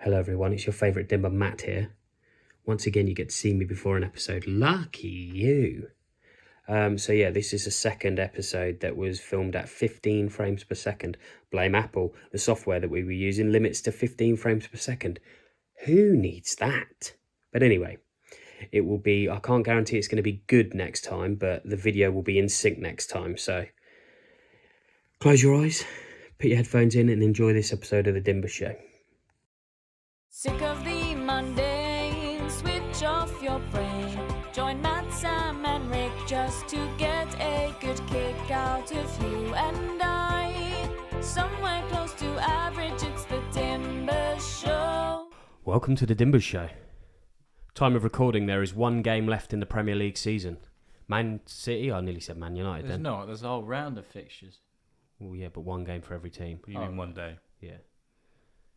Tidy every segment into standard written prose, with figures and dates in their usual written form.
Hello everyone, it's your favourite Dimber, Matt here. Once again, you get to see me before an episode. Lucky you. This is the second episode that was filmed at 15 frames per second. Blame Apple. The software that we were using limits to 15 frames per second. Who needs that? But anyway, it will be, I can't guarantee it's going to be good next time, but the video will be in sync next time. So close your eyes, put your headphones in and enjoy this episode of the Dimbers Show. Sick of the mundane, switch off your brain. Join Matt, Sam and Rick just to get a good kick out of you and I. Somewhere close to average, it's the Dimbers Show. Welcome to the Dimbers Show. Time of recording, there is one game left in the Premier League season. Man City, I nearly said Man United There's then. not. There's a whole round of fixtures. Well, yeah, but one game for every team. You mean one day? Yeah,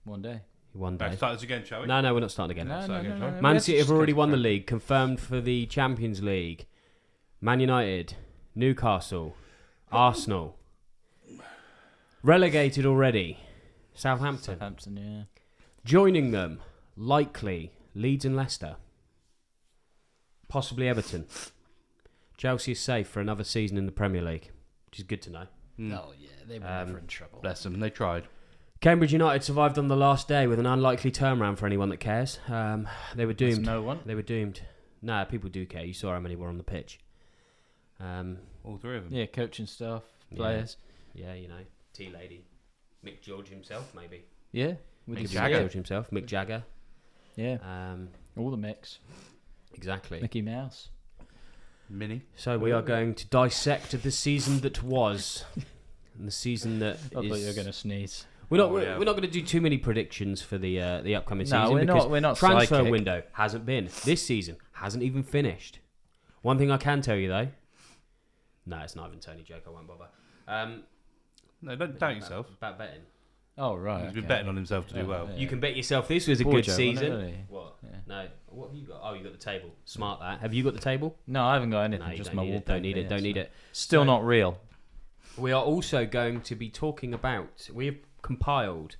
One day. one day. Let's start this again, shall we? No, we're not starting again. No. Man City have already won the league, confirmed for the Champions League. Man United, Newcastle, Arsenal. Relegated already. Southampton. Yeah. Joining them, likely, Leeds and Leicester. Possibly Everton. Chelsea is safe for another season in the Premier League, which is good to know. Oh, yeah. They were never in trouble. Bless them, they tried. Cambridge United survived on the last day with an unlikely turnaround for anyone that cares. They were doomed. That's no one. They were doomed. Nah, people do care. You saw how many were on the pitch. All three of them. Yeah, coaching staff, players. Yeah, you know, T-Lady. Mick George himself, maybe. Yeah. With Mick the Jagger. yeah. George himself. Mick Jagger. Yeah. Um, All the mix. exactly. Mickey Mouse. Mini. So we are going to dissect the season that was. And the season that I thought you were going to sneeze. We're not. Oh, yeah. We're not going to do too many predictions for the upcoming season. No, we're because not. We're not transfer psychic. window hasn't been. This season hasn't even finished. One thing I can tell you though. No, it's not even Tony joke. I won't bother. No, don't doubt yourself. About betting. Oh, right. He's been okay. betting on himself to do Yeah, well. yeah. You can bet yourself this was a Poor good joke, wasn't season. it, really? What? Yeah. No. What have you got? Oh, you got the table. Smart that. Have you got the table? No, I haven't got anything. No, you just don't my need it. wallpaper. Don't need it. yeah, Don't so- need it. Still So- not real. We are also going to be talking about. We have compiled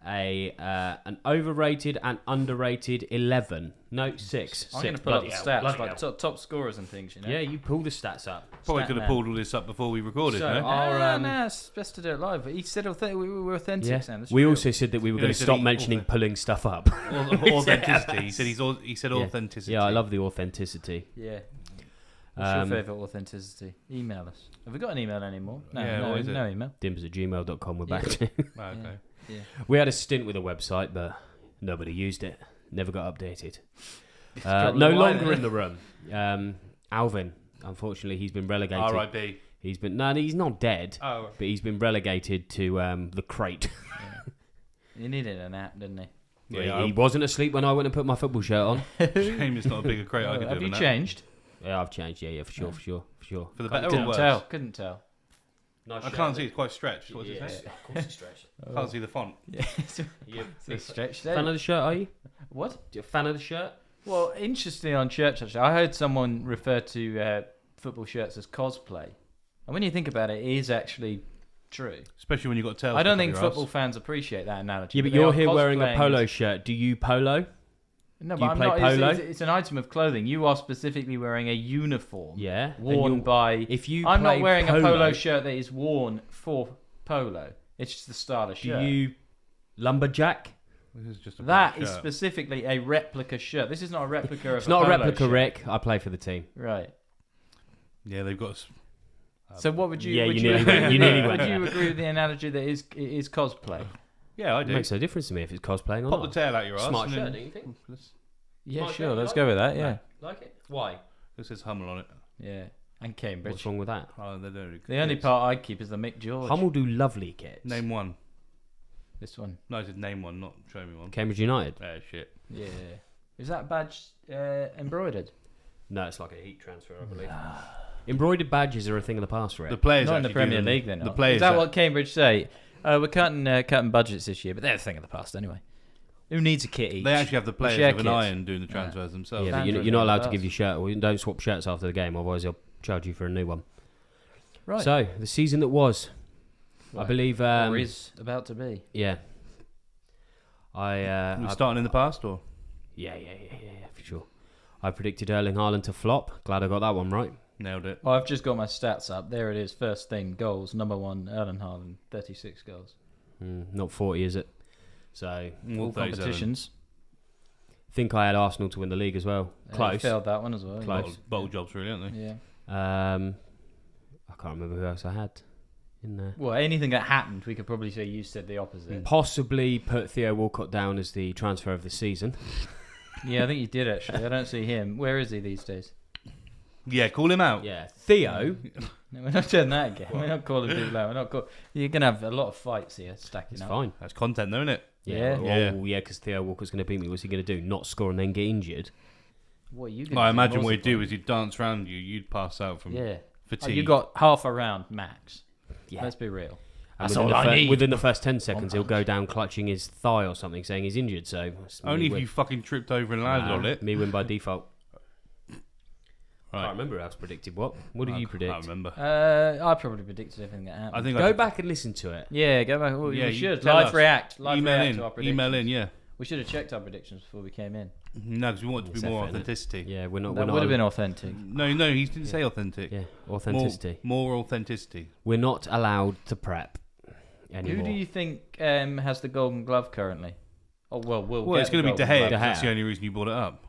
an overrated and underrated 11. No, 6. I'm Six. going to pull up Bloody the hell, stats, bloody like hell. top scorers and things, you know? Yeah, you pull the stats up. Probably Stat could have man. pulled all this up before we recorded, So, no? our, It's best to do it live. But he said we were authentic, Yeah. Sam. That's We real. also said that we were You know, going he to said stop he- mentioning pulling stuff up. Authenticity. He said Yeah. authenticity. Yeah, I love the authenticity. Yeah. What's your Um, favourite authenticity? Email us. Have we got an email anymore? No, Yeah, no, what is it? no email. dimbers@gmail.com. We're Yeah. back to. Oh, okay. Yeah. We had a stint with a website, but nobody used it. Never got updated. probably No why, longer then. in the room. Alvin, unfortunately, he's been relegated. R.I.P. He's been he's not dead, Oh, but he's been relegated to the crate. He needed a nap, didn't he? yeah. He wasn't asleep when I went and put my football shirt on. Shame it's not a bigger crate I could do Have you than that. changed? Yeah, I've changed. Yeah, for sure. For the better or Couldn't worse? tell. Couldn't tell. Nice I can't see, it's quite stretched. What does it say? Of course it's stretched. Can't see the font. Yeah. You It's a stretch fan of there. the shirt, are you? What? You a fan of the shirt? Well, interestingly on church, actually, I heard someone refer to football shirts as cosplay. And when you think about it, it is actually true. Especially when you've got tails. I don't stuck up think your football arse. fans appreciate that analogy. Yeah, but they you're are here wearing a cosplaying polo as- shirt. Do you polo? No, Do but you I'm play not. polo? It's an item of clothing. You are specifically wearing a uniform. Yeah. and Worn you're- by. If you I'm play not wearing a polo shirt that is worn for polo. It's just the style of Do shirt. you lumberjack? This is just a That black is shirt. specifically a replica shirt. This is not a replica of It's a not a polo replica, shirt. Rick. I play for the team. Right. Yeah, they've got. So what would you? Yeah, would you nearly went- you nearly went Would there. you agree with the analogy that it is cosplay? Yeah, I It do. makes no difference to me if it's cosplaying or Pop the not. tail out your arse. Smart and shirt, then- don't you think? Yeah, Smart sure. shirt, Let's like go with it? that. Yeah. Like it? Why? It says Hummel on it. Yeah. And Cambridge. What's wrong with that? Oh, they don't. The only part I keep is the Mick George. Hummel do lovely kits. Name one. This one. No, I said name one, not show me one. Cambridge United. Shit. Yeah. Is that badge embroidered? No, it's like a heat transfer, I believe. Embroidered badges are a thing of the past, Rick. The players Not in the actually do Premier them. League, then. The players. Is that what Cambridge say? We're cutting budgets this year, but they're a thing of the past anyway. Who needs a kit each? They actually have the players share with an kits. iron doing the transfers themselves. yeah, but Sandra you're not allowed to does. give your shirt. Or don't swap shirts after the game, otherwise they'll charge you for a new one. Right. So the season that was, I Right. believe. or is about to be. Yeah. You starting in the past or? Yeah, for sure. I predicted Erling Haaland to flop. Glad I got that one right. Nailed it. Well, I've just got my stats up. There it is. First thing, goals. Number 1, Erling Haaland, 36 goals. Not 40, is it? So all competitions. Think I had Arsenal to win the league as well. Close. Failed that one as well. Close. Bottle jobs, really, aren't they? Yeah. I can't remember who else I had in there. Well, anything that happened, we could probably say you said the opposite. Possibly put Theo Walcott down as the transfer of the season. Yeah, I think you did actually. I don't see him. Where is he these days? Yeah, call him out. Yeah, Theo. No, we're not doing that again. We're not calling people out. We're not You're gonna have a lot of fights here stacking It's up. fine. That's content, though, isn't it? Yeah. Yeah, because Theo Walker's going to beat me. What's he going to do? Not score and then get injured? What are you going I to imagine what he'd do is he'd dance around you. You'd pass out from fatigue. Oh, you you got half a round max. Yeah. Let's be real. And That's all I need. Within the first 10 seconds, he'll go down clutching his thigh or something, saying he's injured. So only if you fucking tripped over and landed on it. Me win by default. Right. I can't remember who else predicted what. What did you predict? I can't remember. I probably predicted everything that happened. I think Go back and listen to it. Yeah, go back. Well, Yeah, we you should. tell Live us. react. Live email react in. to our predictions. Email in. Yeah. We should have checked our predictions before we came in. No, because we want it to be It's more effort, innit? authenticity. Yeah, we're not. That we're would have not, been authentic. No, he didn't say authentic. Yeah, authenticity. More authenticity. We're not allowed to prep anymore. Who do you think has the Golden Glove currently? Oh Well, it's going to be De Gea. That's the only reason you brought it up.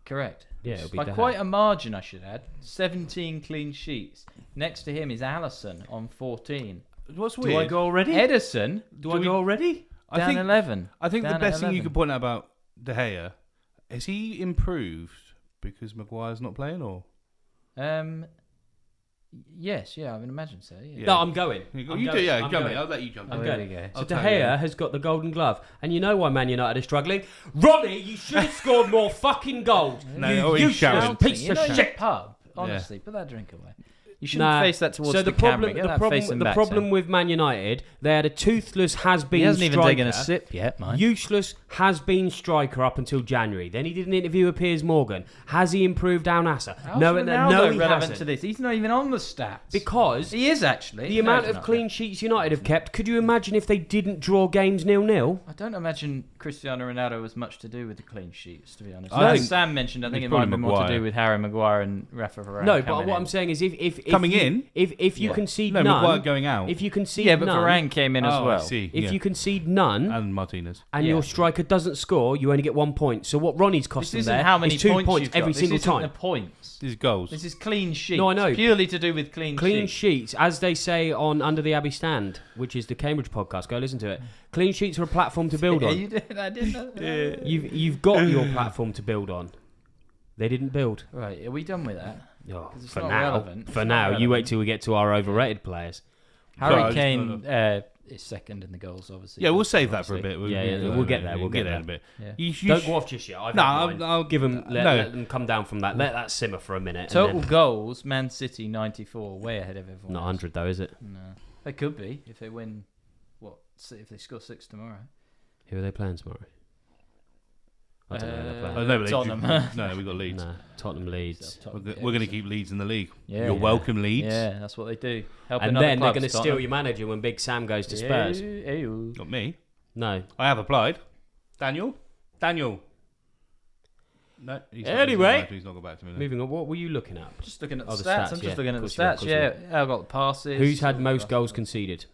Correct. Yeah, it'll be By De Gea. quite a margin, I should add. 17 clean sheets. Next to him is Alisson on 14. What's Do weird? I go already? Edison Do I go already? down 11. I think Down the at best thing you 11. could point out about De Gea is he improved because Maguire's not playing, or Yes, yeah, I would imagine so. Yeah. No, I'm going. you I'm do, going. yeah, I'm jump going. in. I'll let you jump I'm in. There going. we go. So I'll De tell Gea you. has got the Golden Glove, and you know why Man United are struggling. Ronnie, you should have scored more fucking goals. No, you he's useless shouting. piece You're of not in shit. the pub. Honestly, put that drink away. You shouldn't Nah. face that towards So the problem, camera. Get that facing the back, problem Sam. with Man United, they had a toothless has-been He hasn't even striker. taken a sip yet, man. Useless has-been striker up until January. Then he did an interview with Piers Morgan. Has he improved Al Nasser? How's No, Ronaldo no, he relevant hasn't. to this? He's not even on the stats. Because he is actually. the No, amount he's of not. clean sheets United have kept, could you imagine if they didn't draw games 0-0? I don't imagine Cristiano Ronaldo has much to do with the clean sheets, to be honest. I As think Sam mentioned, I think it's it might be probably more to Maguire. do with Harry Maguire and Rafa Varane. No, but coming what in. I'm saying is if Coming you, in? if you Yeah. concede No, none, Maguire going out. if you concede Yeah, but none, Varane came in as I well. see. if yeah. you concede none and Martinez. and Yeah. your striker doesn't score, you only get 1 point. So what Ronnie's This costing isn't there how many is 2 points points you've every got. single this isn't time. the points. These goals. This is clean sheets. No, I know. Purely to do with clean Clean sheets. sheets, as they say on Under the Abbey Stand, which is the Cambridge podcast. Go listen to it. Clean sheets are a platform to build Yeah, on. you did. I didn't know that. You've got your platform to build on. They didn't build. Right, are we done with that? Oh, 'Cause it's for not now, relevant. It's for not now, you relevant. wait till we get to our overrated players. Harry Sorry, Kane is second in the goals, obviously. Yeah, we'll save that for a Obviously. bit. We'll get there. We'll get there in a bit. Yeah. You Don't go off just yet. I've No, had mine. I'll give them. Let, no. let them come down from that. Let that simmer for a minute. and Total then- goals, Man City 94, way ahead of everyone. Not else. 100 though, is it? No, they could be if they win. What? If they score 6 tomorrow? Who are they playing tomorrow? I don't know who they're playing. Oh, no, but Tottenham. no, we got Leeds. Nah, Tottenham Leeds. We're going to keep Leeds in the league. Yeah. You're welcome, Leeds. Yeah, that's what they do. Helping And other then they're clubs, going to steal Tottenham. your manager when Big Sam goes to Spurs. Ew. Not me. No. I have applied. Daniel. No. Anyway. He's not got back to me. Moving on. What were you looking at? Just looking at Oh, the the stats. stats, I'm yeah. just looking at the Of course you are, of stats. course you Yeah, I've got the passes. Who's had most goals conceded?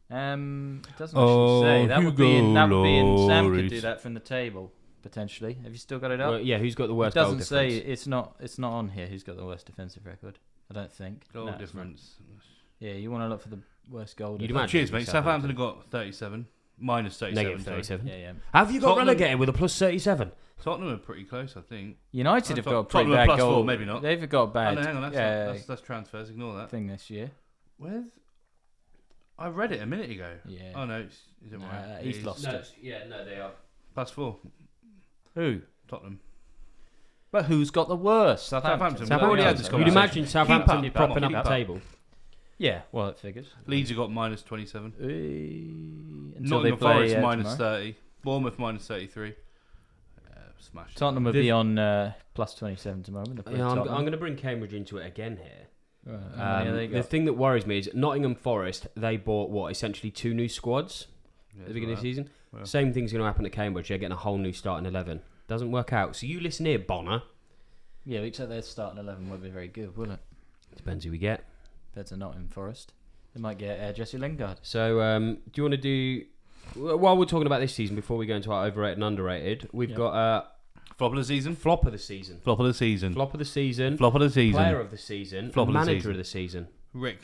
It doesn't actually Oh, say. That would be in. That would be in. Sam could Hugo do that from the table potentially. Have you still got it up? Well, yeah, who's got the It worst goal doesn't difference? say. It's not. It's not on here. Who's got the worst defensive record? I don't think. Goal No, it's not. difference. Yeah, you want to look for the worst goal You'd difference. imagine. Cheers, mate. Southampton have got 37. Minus 37. Negative sorry. 37. Yeah. Have you got Tottenham- relegated with a plus 37? Tottenham are pretty close, I think. United have got a pretty Tottenham are bad plus goal. 4, maybe not. They've got a bad. Oh, no, hang on. yeah, That's transfers. Ignore that. thing this year. Where's... I read it a minute ago. Yeah. Oh, no. Is it Nah, right? he's It is. lost it. Yeah, no, they are. Plus 4. Who? Tottenham. But who's got the worst? Southampton. Southampton. We've already had this You'd conversation. imagine Southampton Keep up, propping keep up up. the table. Yeah, well, it figures. Leeds have got minus 27. Until they Nottingham play Forest minus tomorrow. 30. Bournemouth minus 33. Smash. Tottenham will This- be on plus 27 tomorrow. When they play Yeah, I'm Tottenham. going to bring Cambridge into it again here. Right, how many have they The got? thing that worries me is Nottingham Forest, they bought, essentially 2 new squads Yeah, at the beginning of the season. Well. Same thing's going to happen at Cambridge. They're getting a whole new starting 11. Doesn't work out. So you listen here, Bonner. Yeah, except their starting 11 won't be very good, will it? Depends who we get. Better not in Forest. They might get Jesse Lingard. So do you want to do... While we're talking about this season, before we go into our overrated and underrated, we've got Flop of the season. flop of the season. Flop of the season. Flop of the season. Flop of the season. Player of the season. Flop of the manager season. of the season. Rick.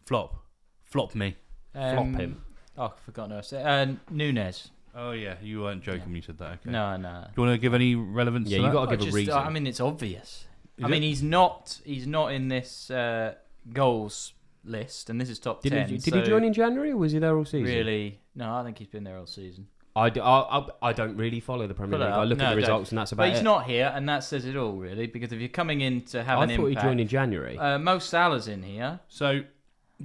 Flop. Flop me. Flop him. Oh, I forgot what I said. Nunes. Oh yeah, you weren't joking when you said that. Okay. No. Do you want to give any relevance? Yeah, to you that? got to give a reason. I mean, it's obvious. Is I mean, it? he's not in this goals list, and this is top 10. Did he join in January or was he there all season? Really? No, I think he's been there all season. I don't really follow the Premier Pull it League. I up. look No, at the don't. results and that's about But it. he's not here, and that says it all, really, because if you're coming in to have an I thought impact... he joined in January. Mo Salah's in here. So, do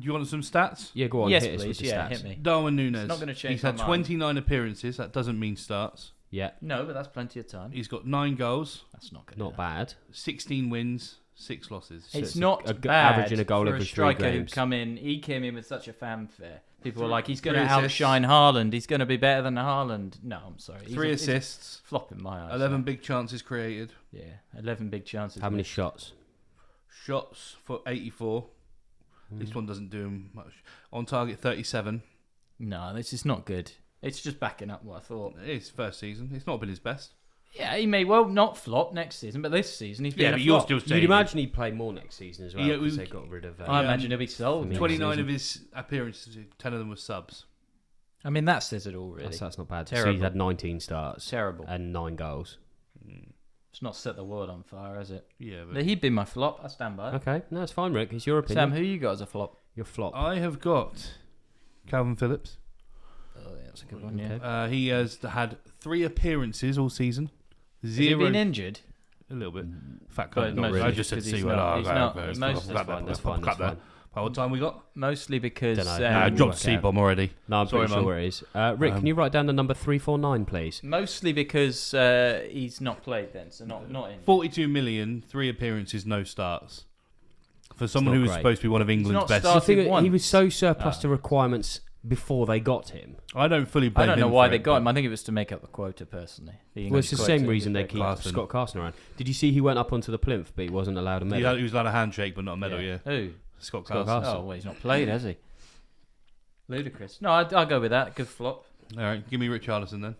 you want some stats? Yeah, go on. Yes, hit us please. with the Yeah, stats. hit me. Darwin Núñez. It's not gonna change He's had my mind. 29 appearances. That doesn't mean starts. Yeah, No, but that's plenty of time. He's got 9 goals, That's not good. not bad. 16 wins, 6 losses. So It's it's not a bad averaging a goal for every a 3 striker who games. come in. He came in with such a fanfare. People were like, he's going to 3 assists. outshine Haaland. He's going to be better than Haaland. No, I'm sorry. 3 assists, Flop in my eyes. 11 big chances created. Yeah, 11 big chances. How many missed. shots? Shots for 84. This one doesn't do him much. On target 37. No, this is not good. It's just backing up what I thought. It's first season. It's not been his best. Yeah, he may well not flop next season, but this season he's been Yeah, a but you're flop. still saying You'd imagine he'd play more next season as well Yeah, because we- they got rid of... I imagine he'll be sold. for me. 29 season. of his appearances, 10 of them were subs. I mean, that says it all, really. That's not bad. So Terrible. he's had 19 starts Terrible. and 9 goals. It's not set the world on fire, has it? Yeah, But he'd been my flop. I stand by it. Okay, no, it's fine, Rick. It's your Sam, opinion. who you got as a flop? Your flop. I have got Calvin Phillips. Oh, yeah, that's a good one, yeah. Okay. He has had 3 appearances all season. Has he 0. been injured? A little bit. Fat But cunt. not really. I just said because see he's what not- I he's got. not- That's most- That's fine, that's fine, that's fine. What time we got? Mostly because... Dunno. I Um, dropped work C-bomb already. No, I'm Sorry, pretty sure Mum. where it is. Rick, can you write down the number 349, please? Mostly because he's not played then, so not in. 42 million, 3 appearances, no starts. For someone not who was great. supposed to be one of England's not best. started The thing is, he once. was so surplus Ah. to requirements before they got him. I don't fully I blame don't him know why for they it, got but him. I think it was to make up the quota, personally. Well, it's the same reason they keep Carson. Scott Carson around. Did you see he went up onto the plinth, but he wasn't allowed a medal? He was allowed a handshake, but not a medal, yeah. Who? Scott Scott Carson. Carson. Oh, well, he's not played, has he? Ludicrous. No, I'll go with that. Good flop. All right, give me Richarlison then.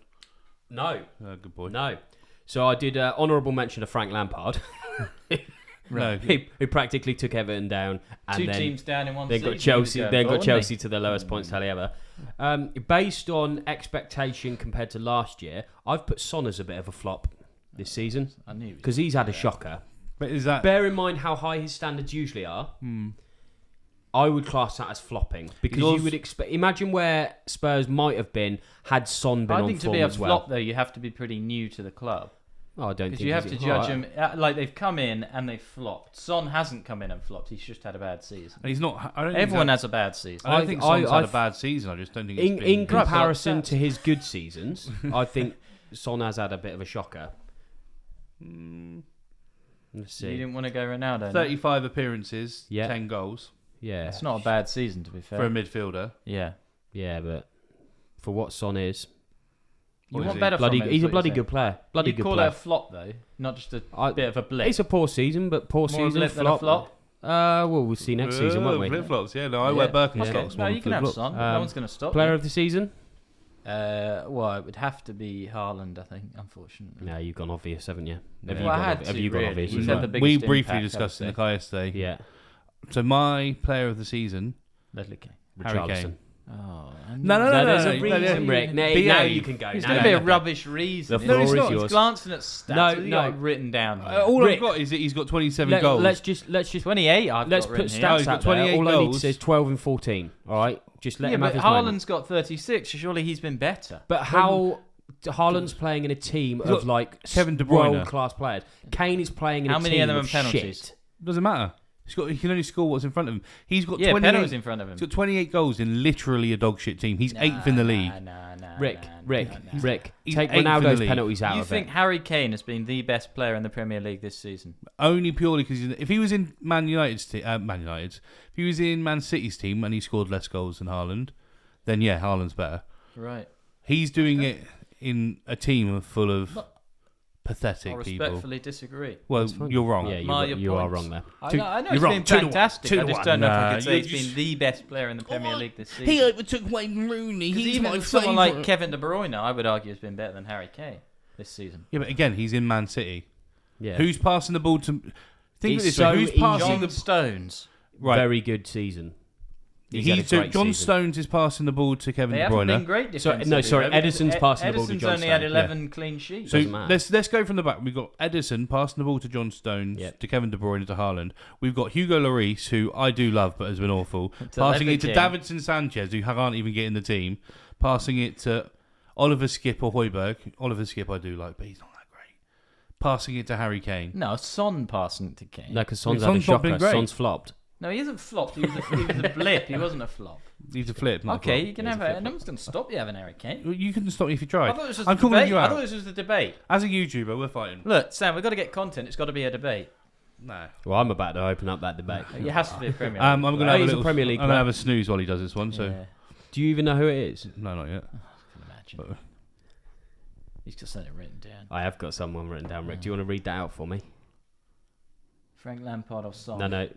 No, Good boy. no. So I did honourable mention of Frank Lampard, No, who practically took Everton down, and Two then teams down in one Then season. got Chelsea. He was Then going got for, Chelsea wasn't to the lowest points tally ever. Based on expectation compared to last year, I've put Son as a bit of a flop this season he? I knew he was because he's had a shocker. but is that... Bear in mind how high his standards usually are. I would class that as flopping because Yours- you would expect. Imagine where Spurs might have been had Son been I on think to form be a as well. flop, though, you have to be pretty new to the club. Oh, I don't Because think you have to he's- judge Alright. him like they've come in and they've flopped. Son hasn't come in and flopped. He's just had a bad season. He's not... I don't think Everyone that- has a bad season. I don't think Son's I- had a bad season. I just don't think it's In been... comparison Right, to his good seasons, I think Son has had a bit of a shocker. Let's You see. didn't want to go Ronaldo. no? 35 appearances, Yeah. 10 goals Yeah, It's not a bad season, to be fair. for a midfielder. Yeah. yeah, but for what Son is, You What is want he? better bloody, from him. he's is a what bloody you're good player. Bloody You'd good call player. it a flop, though, not just a I- bit of a blip. It's a poor season, but poor More a season blip than a flop. Well, we'll see next season, won't we? Flip flops, yeah. No, I Yeah. wear Birkenstocks. Okay. more No, than you can have flip-flops. Son. No one's going to stop Player you. of the season? Well, it would have to be Haaland, I think, unfortunately. No, you've gone obvious, haven't you? Have Well, you I gone, had have to, you gone really. obvious? He's as had well? the We biggest briefly impact, discussed I in would the car yesterday. Yeah, So my player of the season, Leslie King. Harry Richarlison. Kane. Oh, No, there's a no, reason, no, Rick. Now, BA. now you can go. It's Now going to you be a can. rubbish reason. The isn't floor it? is He's yours. glancing at stats. No, What have you no. got written down here? All Rick. I've got is that he's got 27 goals. Let's just 28 I've let's got put written here. Oh, stats he's got out there. 28 All I need to goals. say is 12 and 14. All right, just let Yeah, him have but his moment. Haaland's got 36. Surely he's been better. But how Haaland's playing in a team got of like Kevin De Bruyne. world-class players. Kane is playing in How a many team of them of are penalties? shit. Doesn't matter. He can only score what's in front of him. He's got Yeah, 28. penalties in front of him. He's got 28 goals in literally a dog shit team. He's 8th in the league. Rick, He's take 8th in the Ronaldo's league. penalties out You of think it. Harry Kane has been the best player in the Premier League this season? Only purely because if he was in Man United's, if he was in Man City's team and he scored less goals than Haaland, then yeah, Haaland's better. Right. He's doing it in a team full of pathetic I people. respectfully disagree. Well, you're wrong. Yeah, Your you are points. wrong there. I Two- know, I know you're it's wrong. been 2 to 1. fantastic. 2 I to just 1. don't know if I Nah, could say you it's just- been the best player in the Premier League this season. He overtook Wayne Rooney. 'Cause He's even my someone favourite. like Kevin De Bruyne, I would argue, has been better than Harry Kane this season. Yeah, but again, he's in Man City. Yeah. Who's passing the ball to? Think It's of it this so way. Who's easy. passing John the? Stones. Right. Very good season. He's had a So great John season. Stones is passing the ball to Kevin They De haven't been Bruyne. great So- defensively. no, sorry, though, because Edison's passing the ball to Edison's John only had Stones. 11 clean sheets. So Doesn't matter. let's go from the back. We've got Edison passing the ball to John Stones, Yep. to Kevin De Bruyne, to Haaland. We've got Hugo Lloris, who I do love but has been awful, passing it to Leverkusen. Davinson Sanchez, who can't even get in the team, passing it to Oliver Skip or Højbjerg. Oliver Skip I do like, but he's not that great. Passing it to Harry Kane. No, Son passing to Kane. No, because Son's Son's had a not been shocker. great. Son's flopped. No, he hasn't flopped. He was a blip. He wasn't a flop. He's a flip. Not a Okay, flop. you can have it. No one's going to stop you having Harry Kane. Well, you can stop me if you try. I thought this was I'm the calling debate. you I out. thought this was the debate. As a YouTuber, we're fighting. Look, Sam, we've got to get content. It's got to be a debate. No. Well, I'm about to open up that debate. It has to be a Premier League. I'm going to Oh, have a he's a little. Premier League I'm going to player. have a snooze while he does this one. So Yeah, Do you even know who it is? no, not yet. I can imagine. He's just had it written down. I have got someone written down, Rick. Do you want to read that out for me? Frank Lampard or Son? No.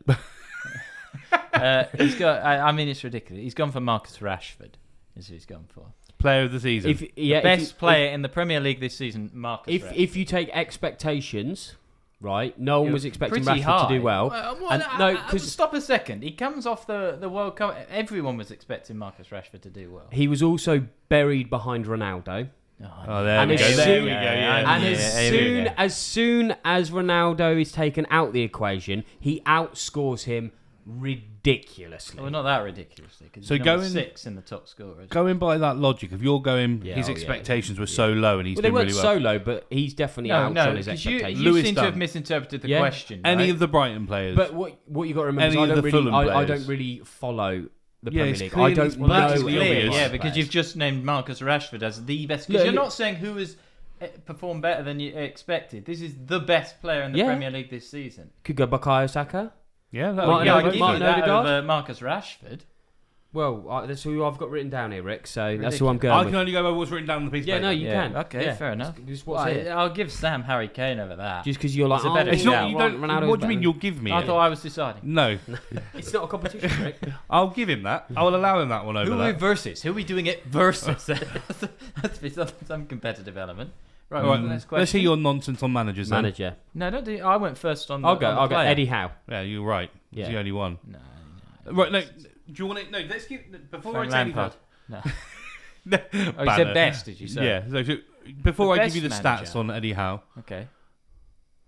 He's got. I mean, it's ridiculous. He's gone for Marcus Rashford. Is who he's gone for. Player of the season. Best player in the Premier League this season, Marcus Rashford. If you take expectations, right? No one was expecting Pretty Rashford high. to do well. Because stop a second. He comes off the World Cup. Everyone was expecting Marcus Rashford to do well. He was also buried behind Ronaldo. Oh, there And we as go. soon- There we go. Yeah. And as soon as Ronaldo is taken out the equation, he outscores him ridiculously. Well, not that ridiculously. Because So he's number going- 6 in the top scorers. Going by that logic, if you're going, Yeah, his oh, yeah. expectations were so low and he's Well, they done weren't really well. so low, but he's definitely No, outshone his because you expectations. Lewis seem to have Dunk. misinterpreted the Yeah. question. Any right? of the Brighton players. But what you got to remember is Any I of don't the really Fulham I players. don't really follow the Yeah, Premier it's League. clearly- I don't well, Well, know. that's the clear, obvious yeah, because players. you've just named Marcus Rashford as the best. Look, Because you're not saying who has performed better than you expected. This is the best player in the Yeah. Premier League this season. Could go Bukayo Saka. yeah, that Martin Yeah, I Odegaard- give Martin you that Odegaard? over Marcus Rashford. Well, that's who I've got written down here, Rick. So that's who I'm going I with. can only go by what's written down on the piece of Yeah, paper. no, you Yeah, can. okay, Yeah. fair enough. Just what's here. I'll give Sam Harry Kane over that. Just because you're like, It's a better It's Yeah, not. You don't. Ronaldo's What do you mean? better. You'll give me I it? thought I was deciding. No, It's not a competition, Rick. I'll give him that. I will allow him that one over Who are we that. versus? Who are we doing it versus? That's be some competitive element. Right, All what's right, the next let's hear question? your nonsense on managers. Then. Manager. No, don't do. I went first on. I'll the, go. on the I'll go. player. Eddie Howe. Yeah, you're right. Yeah. He's the only one. No. Right, no. Do you want it? No, let's give. Before Frank I tell you Lampard. that. No. No. Oh, you Banner. said best, did you say? Yeah. So before The I give you the best stats manager. on Eddie Howe, Okay.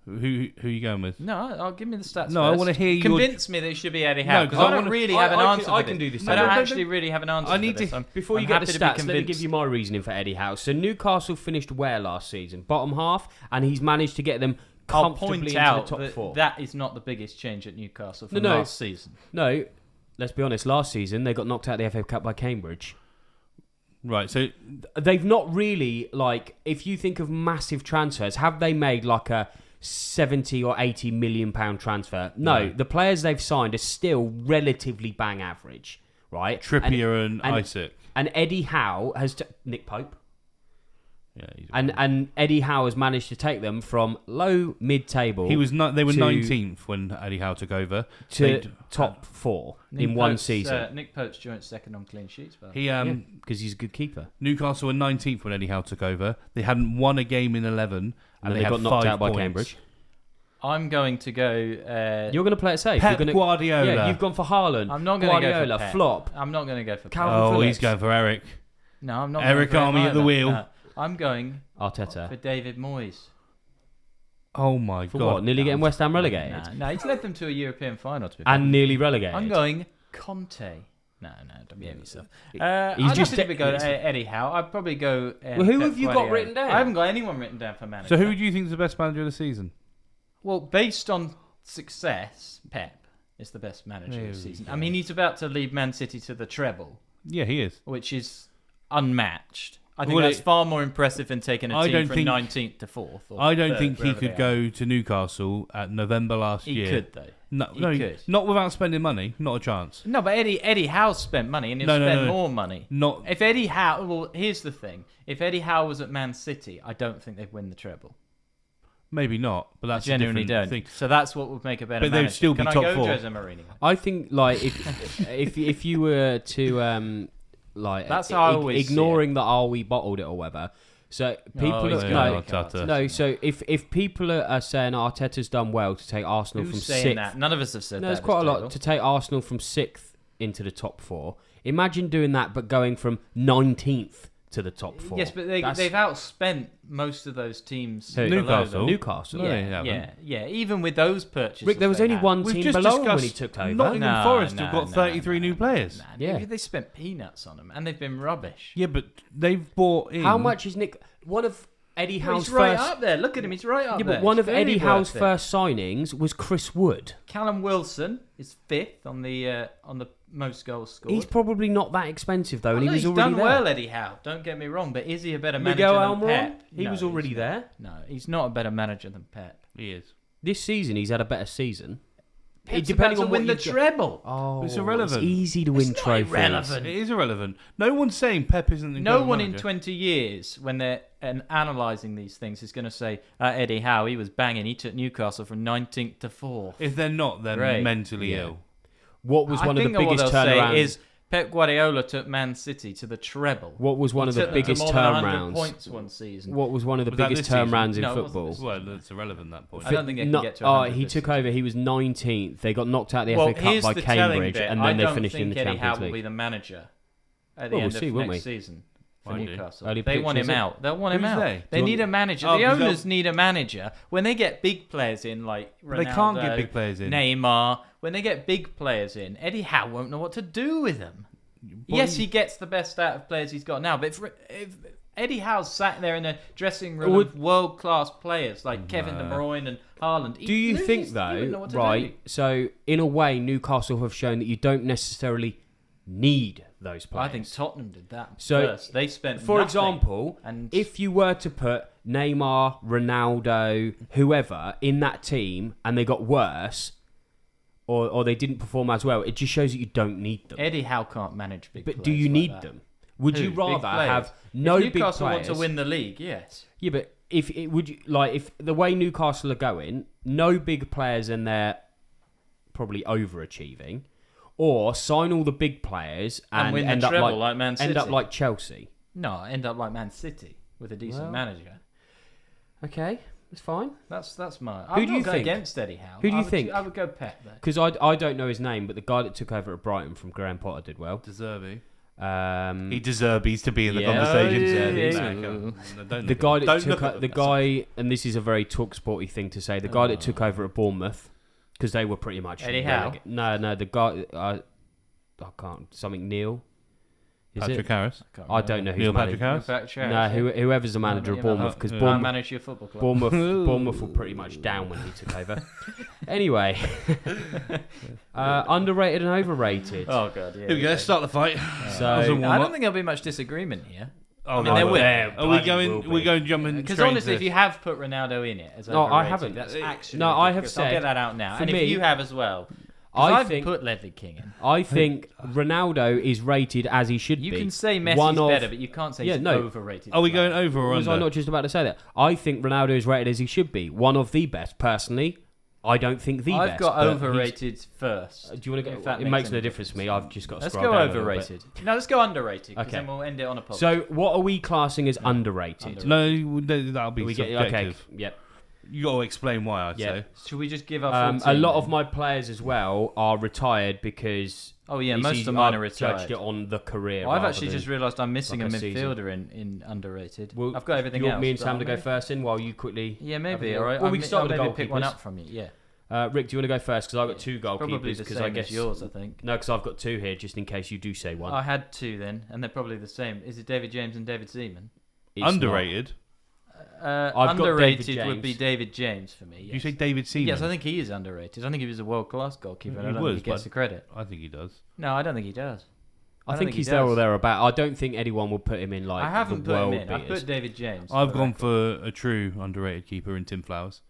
who are you going with? No, I'll give me the stats. No, I first. wanna hear your- Convince me that it should be Eddie Howe No, because 'cause I I don't wanna- really have an answer. I for can do this. I don't No, no, actually really have an answer. I need for this. to- Before I'm you get the happy to be stats, let me convinced. give you my reasoning for Eddie Howe. So Newcastle finished where last season? Bottom half, and he's managed to get them I'll comfortably point into out the top that four. that is not the biggest change at Newcastle from No. last season. No, let's be honest. Last season they got knocked out of the FA Cup by Cambridge. Right. So They've not really, like, if you think of massive transfers, have they made like a 70 or 80 million pound transfer? No, the players they've signed are still relatively bang average, right? Trippier and Isaac. And Eddie Howe has Nick Pope. Yeah. And Eddie Howe has managed to take them from low mid-table. He was they were to- 19th when Eddie Howe took over. to They'd- top four Nick in one Pope's, season. Nick Pope's joint second on clean sheets. But He Because he's a good keeper. Newcastle were 19th when Eddie Howe took over. They hadn't won a game in 11, And they they had got knocked 5 out by points. Cambridge. I'm going to go. You're going to play it safe. Pep You're gonna, Guardiola. Yeah, you've gone for Haaland. I'm not going to go for Guardiola, Pep. flop. I'm not going to go for Pep. Calvin Oh, Phillips. he's going for Eric. No, I'm not. Eric going for him Army at the either. wheel. No, I'm going Arteta. for David Moyes. Oh my For god! what? Nearly getting West Ham relegated? No, he's led them to a European final. To be fair. And nearly relegated. I'm going Conte. No, don't behave yourself. He's I'd just have to go Eddie Howe. I'd probably go. Well, who Pep have you got Guardiola. written down? I haven't got anyone written down for manager. So who do you think is the best manager of the season? Well, based on success, Pep is the best manager There of the we season. go. I mean, he's about to lead Man City to the treble, Yeah, he is. which is unmatched. I think Well, that's far more impressive than taking a I team don't from think- 19th to 4th. Or I don't 3rd, think he wherever could they are. go to Newcastle at November last He year could though. No, He no, could. not without spending money. Not a chance. No, but Eddie Howe's spent money and he'll spend more money. Not If Eddie Howe, well, here's the thing: if Eddie Howe was at Man City, I don't think they'd win the treble. maybe not, but that's I genuinely a different don't. thing. So that's what would make a better. But they'd manager. still be Can top I go, four. Jose Mourinho? I think like if you were to like That's how I always see ignoring that we bottled it or whatever. So people he's are, got no, a card. no. So if people are saying Arteta's done well to take Arsenal Who's from saying sixth, that? None of us have said no, that. it's quite a this lot table. to take Arsenal from sixth into the top four. Imagine doing that, but going from 19th to the top four. Yes, but That's- they've outspent most of those teams. Who? below Newcastle. them. Newcastle. No, they Yeah, haven't. yeah. Even with those purchases, Rick, there was they only had. one We've team just below him when he discussed took over. Nottingham Forest have got 33 new players. Nah, Yeah. they spent peanuts on them, and they've been rubbish. Yeah, but they've bought in. How much is Nick? One of Eddie Well, Howe's he's right first. up there. Look at him. He's right up Yeah, there. but one It's of very Eddie Howe's worth it. first signings was Chris Wood. Callum Wilson is fifth on the most goals scored. He's probably not that expensive though, and he Well, was he's already done there. well, Eddie Howe. Don't get me wrong, but is he a better manager Miguel than Almiron, Pep? he No, was he's already not. there. No, he's not a better manager than Pep. He is. This season, he's had a better season. Pep's depending about on to win what the you get- treble. Oh, It's irrelevant. It's easy to win It's not trophies. irrelevant. It is irrelevant. No one's saying Pep isn't the No incredible one in manager. 20 years, when they're analysing these things, is going to say, Eddie Howe, he was banging. He took Newcastle from 19th to 4th. If they're not, they're Great. mentally Yeah. ill. What was one of the what biggest they'll turnarounds? say is Pep Guardiola took Man City to the treble. What was one He of the took them to biggest more than 100 turnarounds? points one season. What was one of the Was that biggest this season? turnarounds in No, it wasn't football? this Well, that's irrelevant at that point. I don't think they can get to 100 he this took season. over. He was 19th. They got knocked out of the Well, FA Cup here's by the telling Cambridge, bit. and I then they don't finished in think the Eddie Howe Champions will be League. the manager at the Well, end we'll see, of won't next we? season for Might do. Newcastle. Early They want pictures, him is it? out. They'll want him Who's out. they? They Do you need a want- manager. Oh, The because owners they'll- need a manager. When they get big players in, like Ronaldo, They can't get big players in. Neymar, when they get big players in, Eddie Howe won't know what to do with them. Yes, he gets the best out of players he's got now, but if Eddie Howe's sat there in a dressing room Would- with world-class players like Kevin De Bruyne and Haaland, Do you think, he wouldn't know though, what to right? do. So, in a way, Newcastle have shown that you don't necessarily need those players. I think Tottenham did that So, first. They spent For nothing, example, and if you were to put Neymar, Ronaldo, whoever in that team, and they got worse, or they didn't perform as well, it just shows that you don't need them. Eddie Howe can't manage big But players do you like need that. them? Would Who? you Big rather players? have no if big Newcastle players? want to win the league, yes. Yeah, but if it would you like if the way Newcastle are going, no big players and they're probably overachieving, or sign all the big players and win the end up treble like Man end up City. like Chelsea. No, end up like Man City with a decent Well, manager. Okay, that's fine. That's my. Who I'm do not you going think? against Eddie Howe. Who do you I would- think? I would go Pep there. Because I don't know his name, but the guy that took over at Brighton from Graham Potter did well. Deserving. He deserves to be in the Yeah. conversation. Oh, yeah, Nah, yeah. come on. Don't the look guy at them. that Don't took look at the them. guy, and this is a very talk sporty thing to say. The guy that took over at Bournemouth, because they were pretty much Eddie Howe? No, the guy. I can't. Something Neil. Is Patrick it? Harris. I don't know who's Neil Patrick managing. Harris. No, whoever's the manager of Bournemouth, because I Bournemouth, manage your football club. Bournemouth were pretty much down when he took over. Anyway, underrated and overrated. Oh god, yeah. Here we go. Let's start the fight. So That was a I warm-up. don't think there'll be much disagreement here. Oh, mean, there will. Are we going? We're going jumping Because straight honestly, into if you have put Ronaldo in it as No, I overrated, haven't. That's actually No, I have ridiculous. I'll said, get that out now. for And me- if you have as well, 'cause I I've think put Ledley King in. I think Ronaldo is rated as he should You be. can say Messi's One of- better, but you can't say Yeah, he's no. overrated. Are we player. going over or Was I under? not just about to say that? I think Ronaldo is rated as he should be. One of the best. Personally, I don't think the I've best. got but he's- overrated first. Do you want to if go? that It makes no any difference to me. I've just got to Let's scroll go down a little bit. overrated. No, let's go underrated. Because Okay. then we'll end it on a positive. So, what are we classing as underrated? No, that'll be We get subjective. okay. Yep. You got to explain why. I'd Yeah. say. Should we just give our full A team lot then? of my players as well are retired because Oh yeah, it's most easy- of mine are I've judged retired. it on the career. Well, I've rather actually than- just realised I'm missing like a a season. midfielder in underrated. Well, I've got everything you want else. me and but Sam to go maybe- first in while you quickly. Yeah, have maybe. a- All right. Well, we can start with the maybe pick one goalkeepers. up from you. Yeah. Rick, do you want to go first? Because I've got two Probably goalkeepers. the Because same I guess as yours, I think. no, because I've got two here, just in case you do say one. I had two then, and they're probably the same. Is it David James and David Seaman? It's not. Underrated. I've got Underrated David would be James. David James for me. Did Yes. you say David Seaman? Yes, I think he is underrated. I think he was a world class goalkeeper. and I He don't was, think he gets but- the credit. I think he does. No, I don't think he does. I don't think he he's there or does. thereworabouts. I don't think anyone will put him in like I haven't the put him world in. I've beaters. put David James. I've for gone record. for a true underrated keeper in Tim Flowers.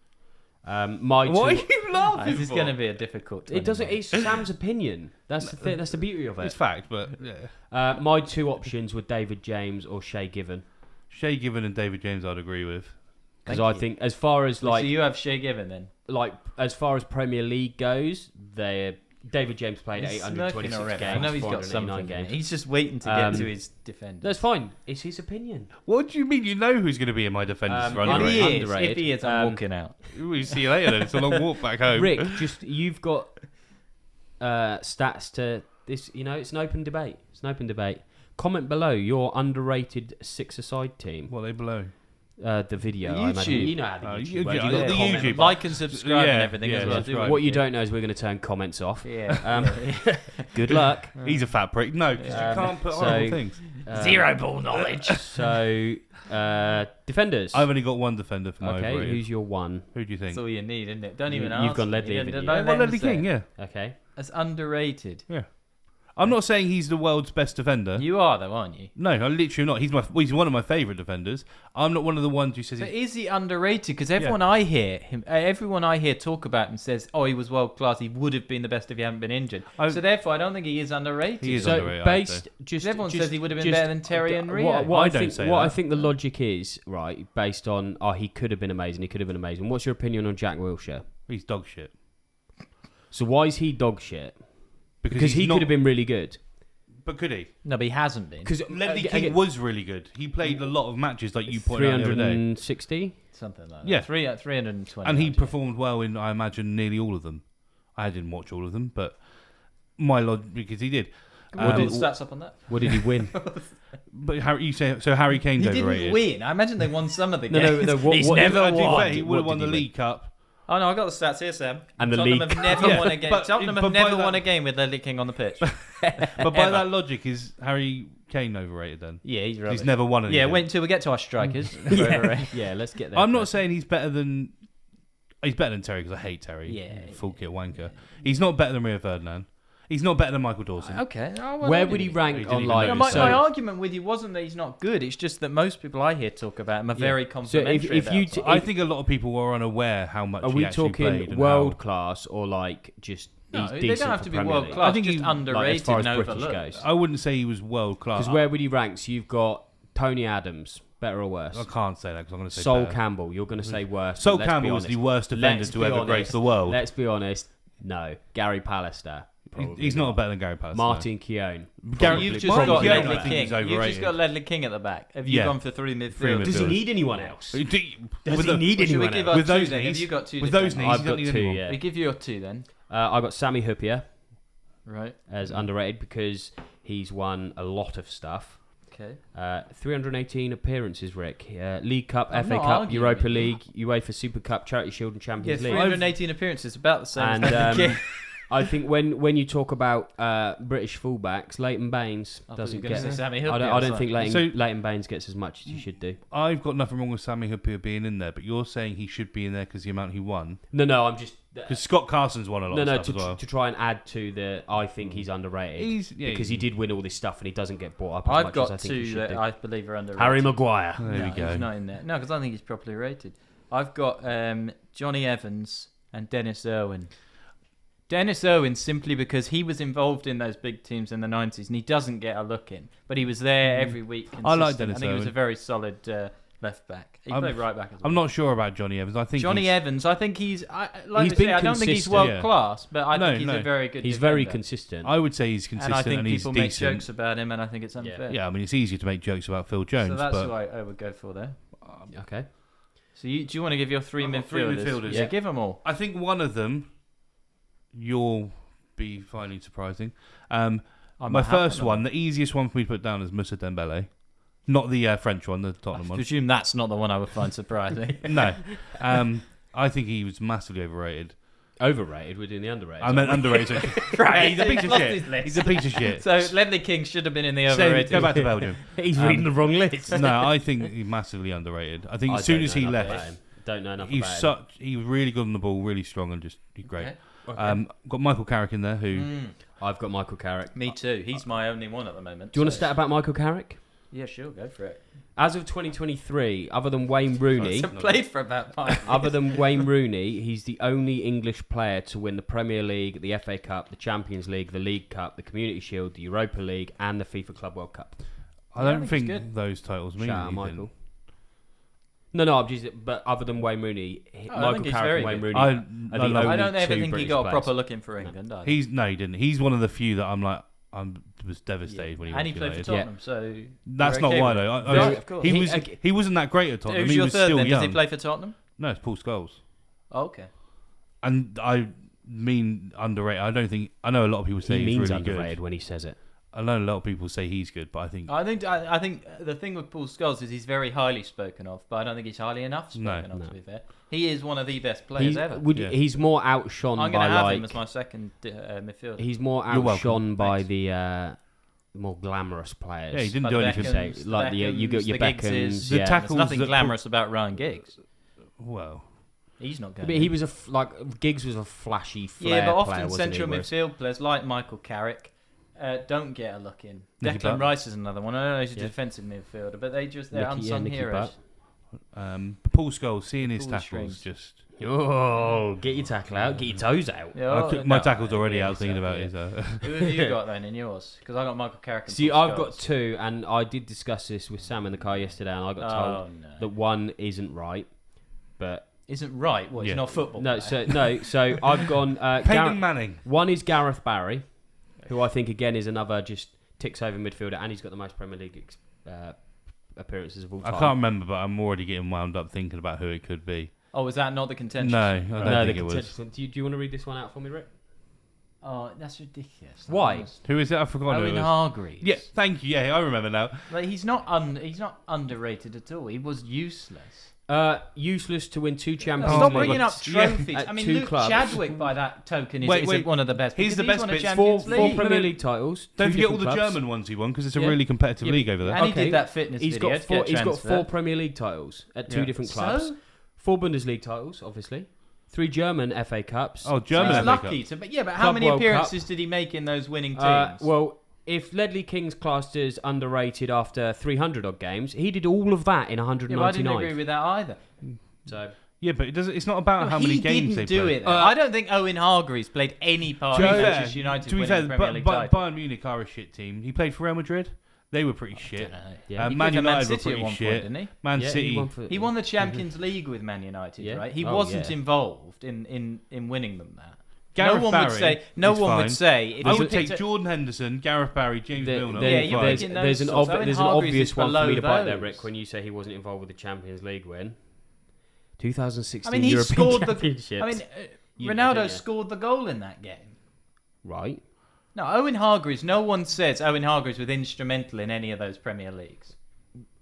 My What are two, you laughing This is for? going to be a difficult. it doesn't. 20 It's Sam's opinion. That's that's the beauty of It's it. fact, but yeah. My two options were David James or Shay Given, Shay Given and David James, I'd agree with. because Thank I you. think as far as So you have Shea Given then? as far as Premier League goes, David James played He's 826 smirking already. games. I know he's got 489 something. games. He's just waiting to get to his defender. That's fine. It's his opinion. What do you mean? You know who's going to be in my defenders for if underrated? If he is, Underrated. if he is, I'm walking out. We'll see you later then. It's a long walk back home. Rick, just you've got stats to this. You know, it's an open debate. It's an open debate. Comment below your underrated six-a-side team. What are they below? The video. The I imagine. YouTube. You know how the Oh, YouTube you- works. yeah, You've got the to comment. YouTube. Like and subscribe Yeah, and everything yeah, as well. that's Do right. it. What you don't know is we're going to turn comments off. Yeah. Good luck. He's a fat prick. No, because you can't put so- horrible things. Zero ball knowledge. So, defenders. I've only got one defender for my Okay, overrated. who's your one? Who do you think? That's all you need, isn't it? Don't even You've ask. gone me. Ledley, You haven't don't- you? don't Well, let him Ledley say King, it. yeah. Okay. That's underrated. Yeah. I'm not saying he's the world's best defender. You are though, aren't you? No, I literally not. He's one of my favourite defenders. I'm not one of the ones who says But he's... is he underrated? Because everyone I hear talk about him says, "Oh, he was world class. He would have been the best if he hadn't been injured." I- So therefore, I don't think he is underrated. He is So underrated, I'd based say. just Everyone just- says he would have been just- better than Terry and Rio. What I don't think, say what that. I think the logic is, right, based on he could have been amazing. He could have been amazing. What's your opinion on Jack Wilshere? He's dog shit. So why is he dog shit? Because he's he not- could have been really good. But could he? No, but he hasn't been. Because Ledley King was really good. He played a lot of matches, like you pointed out the other day. 360. Something like that. Yeah. 320. And he actually. performed well in, I imagine, nearly all of them. I didn't watch all of them, but because he did. We'll did- put the stats up on that. What did he win? But Harry Kane's He overrated. didn't win. I imagine they won some of the No, games. no, what- He's what- never To be won. fair, he would have What won did the he win? League Cup. Oh no, I got the stats here, Sam. And the Tottenham league- have never Yeah, won a game. but- Tottenham but have by never that- won a game with Ledley King on the pitch. But by that logic, is Harry Kane overrated then? Yeah, he's rubbish. He's never won anything. Yeah, wait until we get to our strikers. Yeah, let's get there. I'm not first. saying he's better than... He's better than Terry because I hate Terry. Yeah. Full kit wanker. He's not better than Rio Ferdinand. He's not better than Michael Dawson. Okay. Where would he rank He didn't on even like? know. my, so, my argument with you wasn't that he's not good. It's just that most people I hear talk about him are very complimentary. if you about t- him. I think a lot of people were unaware how much are he we actually played talking and world how- class or like just? No, he's they decent don't have for to be Premier world League? class. I think Just he- underrated as far as and British overlooked. goes. I wouldn't say he was world class. Because where would he rank? So you've got Tony Adams, better or worse? I can't say that because I'm going to say Sol better. Campbell, you're going to say worse. Sol but let's be Campbell was honest. the worst defender Let's to be ever honest. grace the world. Let's be honest. No, Gary Pallister. probably He's not better than Gary Pallister. Martin Keown. Gary- You've just Martin got Keown, I Ledley think King. he's You've just overrated. got Ledley King at the back. Have you Yeah. gone for three midfielders? midfielders. Does he need anyone else? Does Does he need Should we anyone give else? our With two those then? Have knees- you got two? with those defenders? knees, I've you got don't need two. anyone. Yeah, We give you your two then. I got Sammy Huppier Right. as underrated because he's won a lot of stuff. Okay. 318 appearances, Rick. League Cup, I'm FA not Cup, arguing Europa with you. League, UEFA Super Cup, Charity Shield, and Yeah, Champions League. 318 appearances, about the same And as Ledley King. I think when you talk about British fullbacks, Leighton Baines I thought you doesn't were gonna get. say Sammy I Huppier, don't, I don't so- think So- Leighton Baines gets as much as he should do. I've got nothing wrong with Sammy Huppier being in there, but you're saying he should be in there because the amount he won. No, I'm just. Because Scott Carson's won a lot No, of no, stuff as well. to try and add to the. I think he's underrated because he did win all this stuff and he doesn't get brought up as I've much as I got think he two should that do. I believe are underrated. Harry Maguire. There no, we go. he's not in there. No, because I don't think he's properly rated. I've got Johnny Evans and Dennis Irwin. Dennis Irwin simply because he was involved in those big teams in the 90s and he doesn't get a look in, but he was there every week. I like consistent. Dennis I think he was Irwin. a very solid left back. He played right back as well. I'm not sure about Johnny Evans. I think Johnny he's- Evans, I think he's like He's I say, been I don't think he's consistent. world Yeah. class, but I No, think he's no. a very good. He's very defender. consistent. I would say he's and consistent I think and he's people make decent. jokes about him, and I think it's unfair. Yeah, I mean, it's easier to make jokes about Phil Jones, So that's but who I would go for there. Okay. So do you want to give your three I've got midfielders? three midfielders. Yeah, give them all. I think one of them you'll be finding surprising. I My might have first one. one, the easiest one for me to put down is Moussa Dembele. Not the French one, the I Tottenham one. presume that's not the one I would find surprising. No. I think he was massively overrated. Overrated. We're doing the underrated. I meant underrated. Right, He's a piece of lost shit. his list. He's a piece of shit. So Ledley King should have been in the So, overrated. go back to Belgium. He's reading the wrong list. No, I think he's massively underrated. I think I as soon don't as know he enough about left, him. Don't know enough he was about him. he was really good on the ball, really strong, and just he's great. Okay. Got Michael Carrick in there, who I've got Michael Carrick. Me too. He's my only one at the moment. Do you want to stat about Michael Carrick? Yeah, sure, go for it. As of 2023, other than Wayne Rooney, Hasn't played for about 5 years. other than Wayne Rooney, he's the only English player to win the Premier League, the FA Cup, the Champions League, the League Cup, the Community Shield, the Europa League, and the FIFA Club World Cup. I don't think think it's good. those titles mean Shout out, anything. Michael. No, I'm just. But other than Wayne Rooney, I Michael think he's Carrick very and Wayne good. Rooney. I are the love- only I don't ever two think he British got a players. proper look in for England. either. He didn't. He's one of the few that I'm like, I was devastated when he and went he to played for United. Tottenham, so That's you're not okay why with though. it. Right, of course. He wasn't that great at Tottenham. Who's He your was third still then? young. Does he play for Tottenham? No, it's Paul Scholes. Oh, okay. And I mean underrated. I know a lot of people say He he's means really underrated good. when he says it. I know a lot of people say he's good, but I think I think the thing with Paul Scholes is he's very highly spoken of, but I don't think he's highly enough spoken of. No. To be fair, he is one of the best players ever. Yeah. He's more outshone I'm by going to have like. him as my second midfielder. He's more You're welcome. outshone by Thanks. the more glamorous players. Yeah, he didn't Like do anything. Beckhams, Say, like you got your the Giggses. Beckhams. The Yeah. tackle- There's nothing that- glamorous about Ryan Giggs. well, He's not going. But he was Giggs was a flashy flair Yeah, but player, often wasn't central he? Whereas- midfield players like Michael Carrick don't get a look in. Nicky Declan Butt. Rice is another one. I know he's a Yeah. defensive midfielder, but they're Nicky- unsung Nicky heroes. Butt. Paul Scholes, seeing his Pull the tackles, strings. just Oh, get your tackle out, get your toes out. Yeah, my no, tackle's I already agree out with thinking yourself, about yeah. his. Who have you got then in yours? Because I got Michael Carrick. And See, Paul I've got Scholes. two, and I did discuss this with Sam in the car yesterday, and I got told Oh no, that one isn't right. But isn't right. What? Yeah. He's not football. no, player. so I've gone. Peyton Manning. One is Gareth Barry, who I think again is another just ticks over midfielder, and he's got the most Premier League appearances of all I time. can't remember, but I'm already getting wound up thinking about who it could be. Oh, is that not the contention? No, I don't No, think the it was. contentious one. Do you want to read this one out for me, Rick? Oh, that's ridiculous. Why? Who is it? I forgot who it Owen was. Hargreaves. Yeah, thank you. Yeah, I remember now. Like, he's not underrated at all. He was useless. Useless to win two Champions Stop League. bringing up Yeah. trophies. At I mean, two Luke clubs. Chadwick, by that token, is Wait. one of the best. He's because the best won a bits. Champions Four League. Premier League titles. Don't two forget all different the clubs. German ones he won because it's a Yeah. really competitive Yeah. league over there. And he Okay. did that fitness He's video. got to four. get He's got transferred. four Premier League titles at two Yeah. different clubs. So? 4 Bundesliga titles, obviously. 3 German FA Cups. Oh, So German he's FA lucky Cup. to, but how Club many World appearances did he make in those winning teams? Well, if Ledley King's classed as underrated after 300 odd games, he did all of that in yeah, 199. but I didn't agree with that either. So Yeah, but it's not about how many he games they didn't do played. it. I don't think Owen Hargreaves played any part in Manchester United to be winning fair, the Premier League title. Bayern Munich are a shit team. He played for Real Madrid. They were pretty shit. Yeah. He Man played for Man United were City at pretty one shit. point, didn't he? Man yeah, City. He won the Champions League with Man United, Yeah. right? He Oh, wasn't yeah. involved in winning them that. Gareth no one Barry would say. No is one fine. would say. If I you would picked take a- Jordan Henderson, Gareth Barry, James Milner. Yeah, you're there's, making those there's an, sorts. Owen there's an Hargreaves obvious is one for me to below bite there, those. Rick, when you say he wasn't involved with the Champions League win. 2016 I mean, he European scored the. Championships. I mean, You Ronaldo did, yeah. scored the goal in that game. Right. No, Owen Hargreaves. No one says Owen Hargreaves was instrumental in any of those Premier Leagues.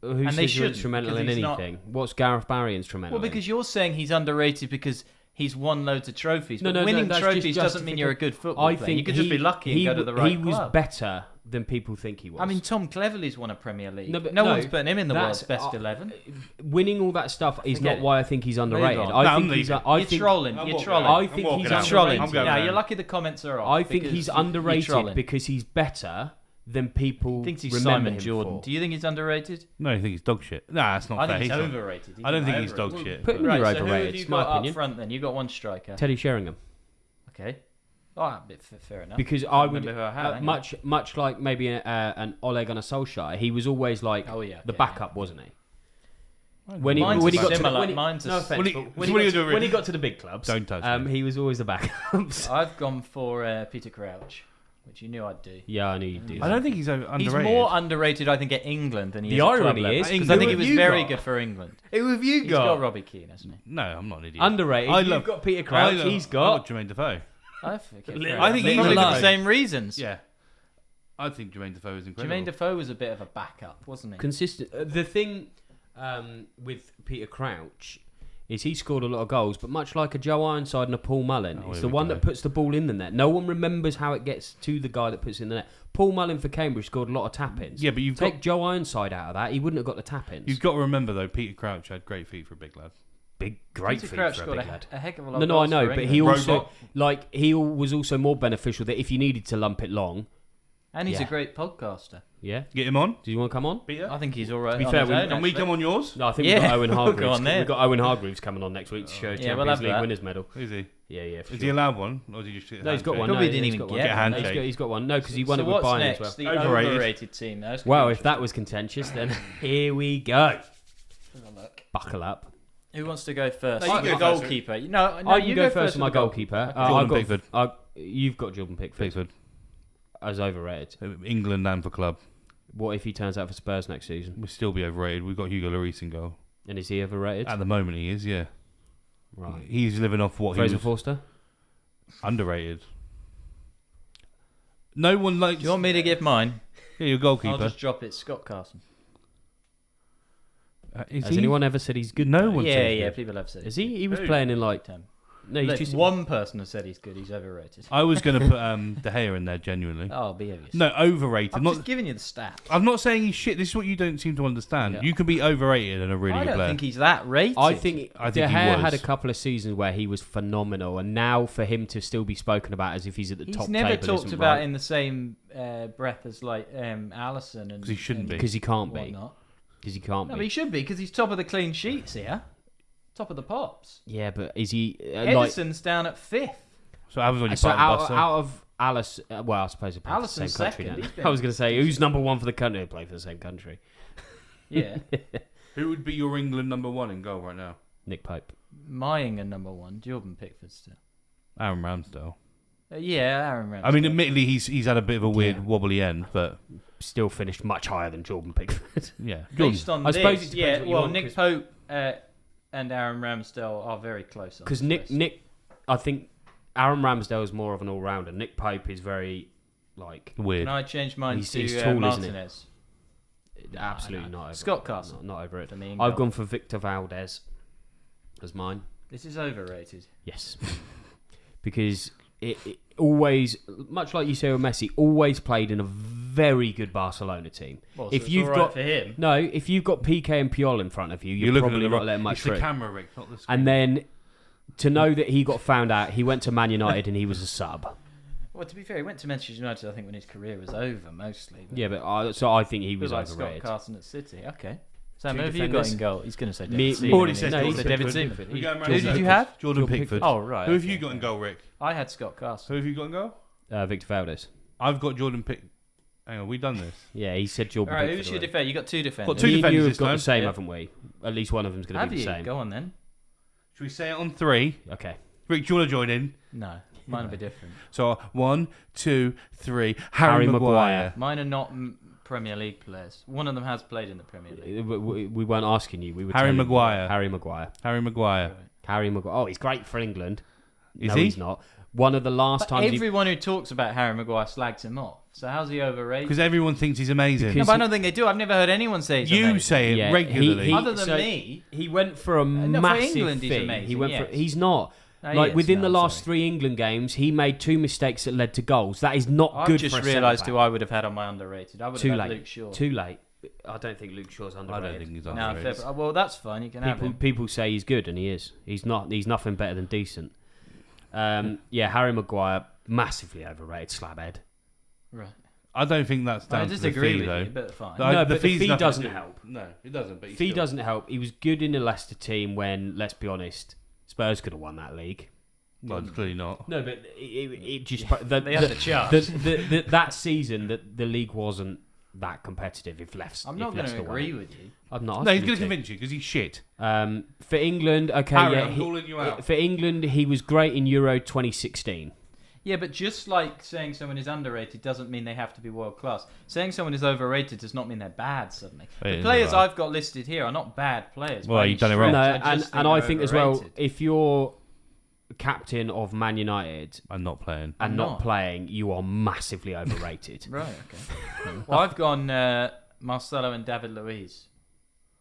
Who And they says you're shouldn't, instrumental because in he's not- anything? What's Gareth Barry instrumental Well, in? because you're saying he's underrated because he's won loads of trophies. No, But no, winning that's trophies just doesn't mean you're a good football I player. think You could just be lucky and go to the right He was club. better than people think he was. I mean, Tom Cleverley's won a Premier League. No, No, but no, one's putting him in the world's that's- best 11. winning all that stuff is Forget not it. why I think he's underrated. on. I No, think I'm he's. leaving. I You're think trolling. I'm You're walking trolling. out. I think I'm he's walking out. Trolling. I'm going Yeah, out. you're lucky the comments are off. I think because he's you're underrated trolling. because he's better than people Thinks he's remember Simon him Jordan. for. Do you think he's underrated? No, I think he's dog shit. Nah, that's not I fair. think he's not- overrated. I don't think he's overrated. dog shit. Put but- him- Right, You're so who overrated, have you it's my got up opinion. front then? You've got one striker. Teddy Sheringham. Okay. Oh, a bit fair enough. Because I I would remember who I had, hang on. much like maybe an Ole Gunnar Solskjaer, he was always like Oh, yeah, the yeah, backup, wasn't he? When Mine's when he got similar. to the, when he, Mine's no a- offense, When he- but so when, he what are got you to, doing, when he Rick? got to the big clubs, Don't touch me. he was always the backup. I've gone for Peter Crouch, which you knew I'd do. Yeah, I knew you'd do I that. don't think he's underrated. He's more underrated, I think, at England than he The is at club irony level. is, because who I think he have was you very got? good for England. Who have you He's got Robbie Keane, hasn't he? No, I'm not an idiot. Underrated. I You've love- got Peter Crouch. He's I got. got Jermaine Defoe. I think Leave probably him for the alone. same reasons. Yeah. I think Jermaine Defoe is incredible. Jermaine Defoe was a bit of a backup, wasn't he? Consistent. The thing with Peter Crouch is he scored a lot of goals, but much like a Joe Ironside and a Paul Mullin, Oh, it's here the we one go. that puts the ball in the net. No one remembers how it gets to the guy that puts it in the net. Paul Mullin for Cambridge scored a lot of tap-ins. Yeah, but you've Take got Joe Ironside out of that, he wouldn't have got the tap-ins. you've got to remember though, Peter Crouch had great feet for a big lad. Great Peter feet Crouch for a got big lad. a heck of a lot. No, of I know, goals for but he England. also Robot. he was also more beneficial that if you needed to lump it long, And he's Yeah. a great podcaster. Yeah. Get him on. Do you want to come on? Peter. I think he's all right. To be on fair, his we- own, Can we actually. come on yours? No, I think Yeah. we've got Owen We'll Hargreaves. go on there. We've got Owen Hargreaves coming on next week to show Yeah, Champions we'll have League that. winners medal. Is he? Yeah, for Is sure. he allowed one, or did you just? No, he's got one. Probably No, didn't he's even got get one. one. He's got one. No, because he won So it with what's Bayern next? as The well. Overrated. overrated team. Now. Well, if that was contentious, then here we go. Have a look. Buckle up. Who wants to go first? No, you The go first, goalkeeper. No, I can you go first with my with the goalkeeper. Okay. I've Jordan got, Pickford. you've got Jordan Pickford Pickford. as overrated. England and for club. What if he turns out for Spurs next season? We'll still be overrated. We've got Hugo Lloris in goal. And is he overrated? At the moment, he is. Yeah. Right. He's living off what Fraser he was Forster? underrated. No one likes. Do you want me to give mine? Yeah, your I'll goalkeeper. just drop it. Scott Carson. Is Has he? anyone ever said he's good? No though? one. Yeah, says yeah. good. People have said. Is he? He was Who? playing in like... Tim. No, he's Look, just... one person has said he's good. He's overrated. I was going to put De Gea in there genuinely. Oh, be obvious. No, overrated. I'm Not. just giving you the stats. I'm not saying he's shit. This is what you don't seem to understand. Yeah. You can be overrated and a really I good don't player. think he's that rated. I think I De think he Gea was. had a couple of seasons where he was phenomenal, and now for him to still be spoken about as if he's at the he's top never table talked isn't about right. in the same breath as like Allison and 'Cause he shouldn't and be. Because he can't be. whatnot. Because he can't No, but be. he should be because he's top of the clean sheets here, top of the pops. Yeah, but is he... Edison's down at 5th. So I was on your so part of the bus, out of Alice... well, I suppose it plays for the Alison's same country second, now. he's been I was going to say, who's number one for the country? They play for the same country. Yeah, Who would be your England number one in goal right now? Nick Pope. my England number 1, Jordan Pickford still. Aaron Ramsdale. Yeah, Aaron Ramsey. I mean, admittedly, he's had a bit of a weird Yeah. wobbly end, but Still finished much higher than Jordan Pickford. yeah. based on I suppose this, it depends yeah. what you Well, want, Nick 'cause- Pope and Aaron Ramsdale are very close. on Because this list. Nick... I think Aaron Ramsdale is more of an all-rounder. Nick Pope is very, like... Weird. Can I change mine He's to tall, isn't he? Martinez? Absolutely no. not over Scott Carson. Not over it. For me, in I've goal. gone for Victor Valdez as mine. This is overrated. Yes. Because it always, much like you say with Messi, always played in a very good Barcelona team. Well, If it's you've all right got- for him. No, if you've got PK and Piol in front of you, you're, looking probably at the not letting much It's the through. camera rig, not the screen. And then to know that he got found out, he went to Man United and he was a sub. Well, to be fair, he went to Manchester United. I think when his career was over, mostly. Yeah, but so I think he was like Scott overrated. Carson at City. Okay. Sam, Two who have you got defenders. in goal? He's going to say Me- David me- Seaman. Already isn't said he? David He said David Seaman. Seaman. We're going Who did round you circles. have? Jordan Jordan Pickford. Oh, right. Who have okay. you got in goal, Rick? I had Scott Carson. Who have you got in goal? Victor Valdez. I've got Jordan Pick. Hang on, we done this. Yeah, he said Jordan All right, Pickford who's your already. defender? You got two defenders. two Me and defenders you have this got time. the same, Yeah. haven't we? At least one of them's going to Have be the you? same. Go on then. Should we say it on 3? Okay. Rick, do you want to join in? No, mine will be different. So 1, 2, 3. Harry Maguire. Mine are not Premier League players. One of them has played in the Premier League. We weren't asking you. We were Harry telling you. Maguire. Harry Maguire. Harry Maguire. Right. Harry Maguire. Oh, he's great for England. Is no, he? he's not. One of the last But times everyone who talks about Harry Maguire slags him off. So how's he overrated? Because everyone thinks he's amazing. No, Because but I don't think they do. I've never heard anyone say he's You amazing. say it Yeah, regularly. Other than so me. he went for a No, for massive England he's thing. amazing, He went yes. for. He's not. No, he Like is. within No, the last sorry. 3 England games, he made 2 mistakes that led to goals. That is not I've good just for a realised centre who back. I would have had on my underrated. I would Too have had late. Luke Shaw. Too late. I don't think Luke Shaw's I underrated. don't think he's No, underrated. fair, well, that's fine. You can have him. People say he's good, and he is. He's not. He's nothing better than decent. Yeah, Harry Maguire massively overrated. Slabhead. Right. I don't think that's I down to the disagree fee, with though. you, but fine. No, No, the but the fee's fee nothing doesn't to do- help. No, it doesn't. But Fee doesn't help. He was good in the Leicester team when, let's be honest, Spurs could have won that league. Well, it's clearly not. No, but it just They had the chance. that season that the league wasn't that competitive. If Leicester, I'm not if going to Leicester agree won. with you. I'm not. No, he's asking going you to convince you because he's shit. For England, okay, Harry, yeah. I'm calling you out. For England, he was great in Euro 2016. Yeah, but just like saying someone is underrated doesn't mean they have to be world class. Saying someone is overrated does not mean they're bad suddenly. It The is players alright. I've got listed here are not bad players. Well, by you've any done it wrong. stretch. No, just and I they're think as well, overrated. if you're captain of Man United I'm not playing. and I'm not not. playing, you are massively overrated. Right, okay. Well, I've gone Marcelo and David Luiz.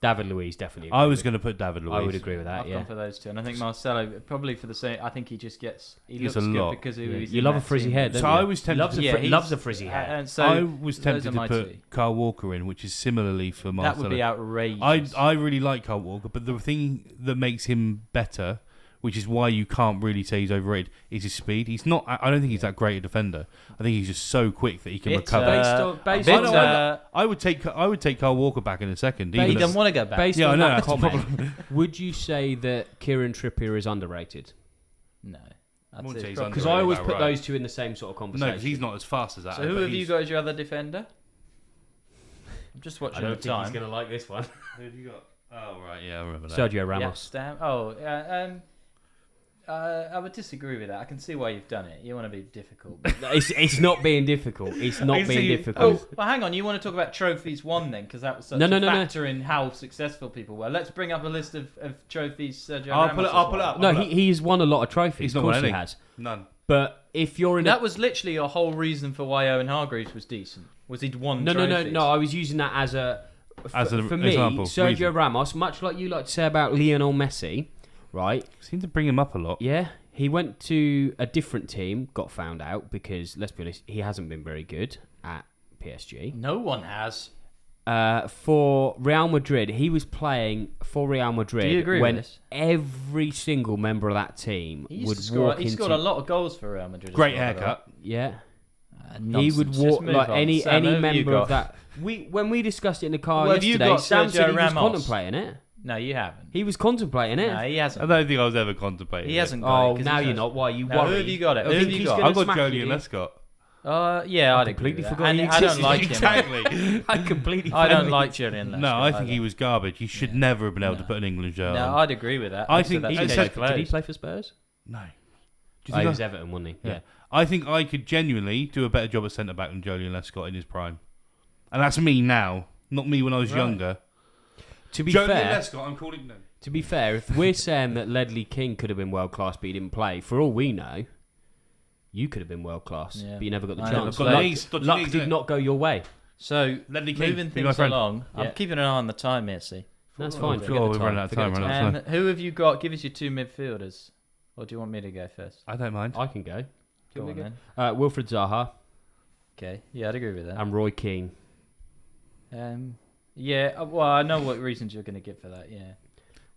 David Luiz definitely. I agree was with- going to put David Luiz. I would agree with that. I've Yeah. gone for those two, and I think Marcelo probably for the same. I think he just gets. He Gets looks a good lot. because of Yeah. who he's You in love that a frizzy team. hair, don't So you? I was tempted. Loves a Yeah, fri- loves a frizzy hair. And so I was those tempted are to my put two. Carl Walker in, which is similarly for Marcelo. That would be outrageous. I really like Carl Walker, but the thing that makes him better which is why you can't really say he's overrated, is his speed. He's not. I don't think he's that great a defender. I think he's just so quick that he can recover. I would take Kyle Walker back in a second. He doesn't want to go back. Based Yeah, I on know. that That's the comment, would you say that Kieran Trippier is underrated? No. wouldn't say he's Because I always underrated, put right. those two in the same sort of conversation. No, because he's not as fast as that. So who but have you he's- got as your other defender? I'm just I watching don't the think time. he's going to like this one. Who have you got? Oh right, yeah, I remember that. Sergio Yeah, Ramos. Stam. Oh, yeah. I would disagree with that. I can see why you've done it. You want to be difficult. It's not being difficult. It's not I being see. difficult. Oh, well, hang on. You want to talk about trophies won then? Because that was such No, a no. factor in how successful people were. Let's bring up a list of trophies Sergio I'll Ramos pull it has up. won. No, he's won a lot of trophies. He's not of course won he any. has. None. But if you're in That was literally a whole reason for why Owen Hargreaves was decent. Was he'd won trophies. No. I was using that as an for me, example, Sergio reason. Ramos, much like you like to say about Lionel Messi, right? Seem to bring him up a lot. Yeah, he went to a different team, got found out because, let's be honest, he hasn't been very good at PSG. No one has. For Real Madrid, he was playing for Real Madrid Do you agree when with this? every single member of that team He used would to score. walk He into... scored a lot of goals for Real Madrid. as Great well, by the way. haircut. Yeah. He Nonsense. would Just walk move like on. any Sam, who have you member of got? that. When we discussed it in the car Well, have you yesterday, got Sam Sergio said he was Ramos? contemplating it. No, you haven't. He was contemplating it. No, he I hasn't. don't think I was ever contemplating. He it. hasn't got it. Oh, 'cause now he's you're not- not. Why you No, worried? who have you got it? I Who think have you he's got? gonna I've got smack Jolie you. and Lescott. Yeah, I'd completely agree with forgot that. he I don't existed. like him. Exactly. I completely. I don't forgot. like Julian Lescott. No, I think either. he was garbage. He should never have been able to No. put an England shirt No, on. I'd agree with that. I I'd say think that's he a said- case Did he closed. play for Spurs? No. Do you Oh, he think was Everton, wasn't he? Yeah. I think I could genuinely do a better job at centre back than Jolie and Lescott in his prime. And that's me now, not me when I was Right. younger. To be Jolie fair, and Lescott, I'm calling them. to be fair, if we're saying that Ledley King could have been world class but he didn't play, for all we know, you could have been world class, Yeah. but you never got the I chance. know. Got Luck, the knees, dodgy luck knees, did innit? not go your way. So, Ledley King, moving be my things friend. along, Yeah. I'm keeping an eye on the time here, see. That's fine. Forget Forget Oh, the we've time. run out of Forget time, the run time. out of time. Who have you got? Give us your two midfielders. Or do you want me to go first? I don't mind. I can go. Go on then. Wilfred Zaha Okay, yeah, I'd agree with that. and Roy Keane. Yeah, well, I know what reasons you're going to give for that, yeah.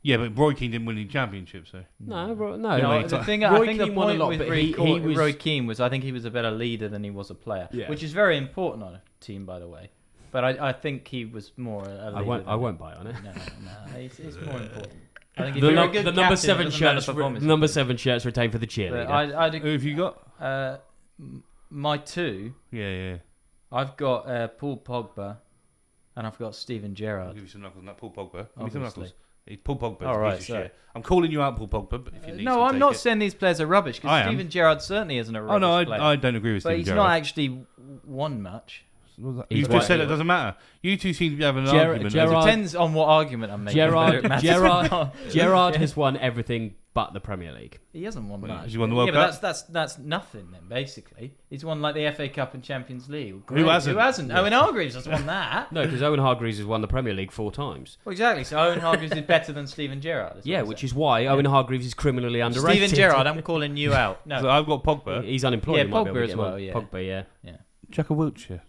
Yeah, but Roy Keane didn't win any championships, so. No, No, no. the thing, Roy I think the Keane won a point lot, with but Roy, was- Roy Keane was I think he was a better leader than he was a player, Yeah. which is very important on a team, by the way. But I think he was more a leader. I won't buy on it. No, it's more important. I think if The, you're a num- good the number captain, it seven doesn't matter shirts. performance. Number 7 shirts retained for the But cheerleader. I'd Who have you got? my two. Yeah. I've got Paul Pogba, and I've got Steven I'll Gerrard. give you some knuckles on that. Paul Pogba. Give me some Obviously. knuckles. Paul Pogba. All right, piece of sorry. shit. I'm calling you out, Paul Pogba, but if you need No, to I'm take not it. saying these players are rubbish I because am. Steven Gerrard certainly isn't a rubbish Oh no, player. I don't agree with but Steven he's Gerrard. not actually won much. He's You right. just said it doesn't matter. You two seem to be having an Gerard- argument. Gerard- Depends on what argument I'm making. whether it matters. Gerard has won everything but the Premier League. He hasn't won Well, much. has he won the World yeah, Cup? but that's nothing then. Basically, he's won like the FA Cup and Champions League. Who hasn't? Who hasn't? Owen Hargreaves has won that. No, because Owen Hargreaves has won the Premier League 4 times. Well, exactly. So Owen Hargreaves is better than Steven Gerrard. Yeah, which is why Owen Hargreaves is criminally underrated. Steven Gerrard. I'm calling you out. No, So I've got Pogba. He's unemployed. Yeah, he might be able Pogba to as get well, one. yeah. Pogba, yeah. Jack of Wiltshire.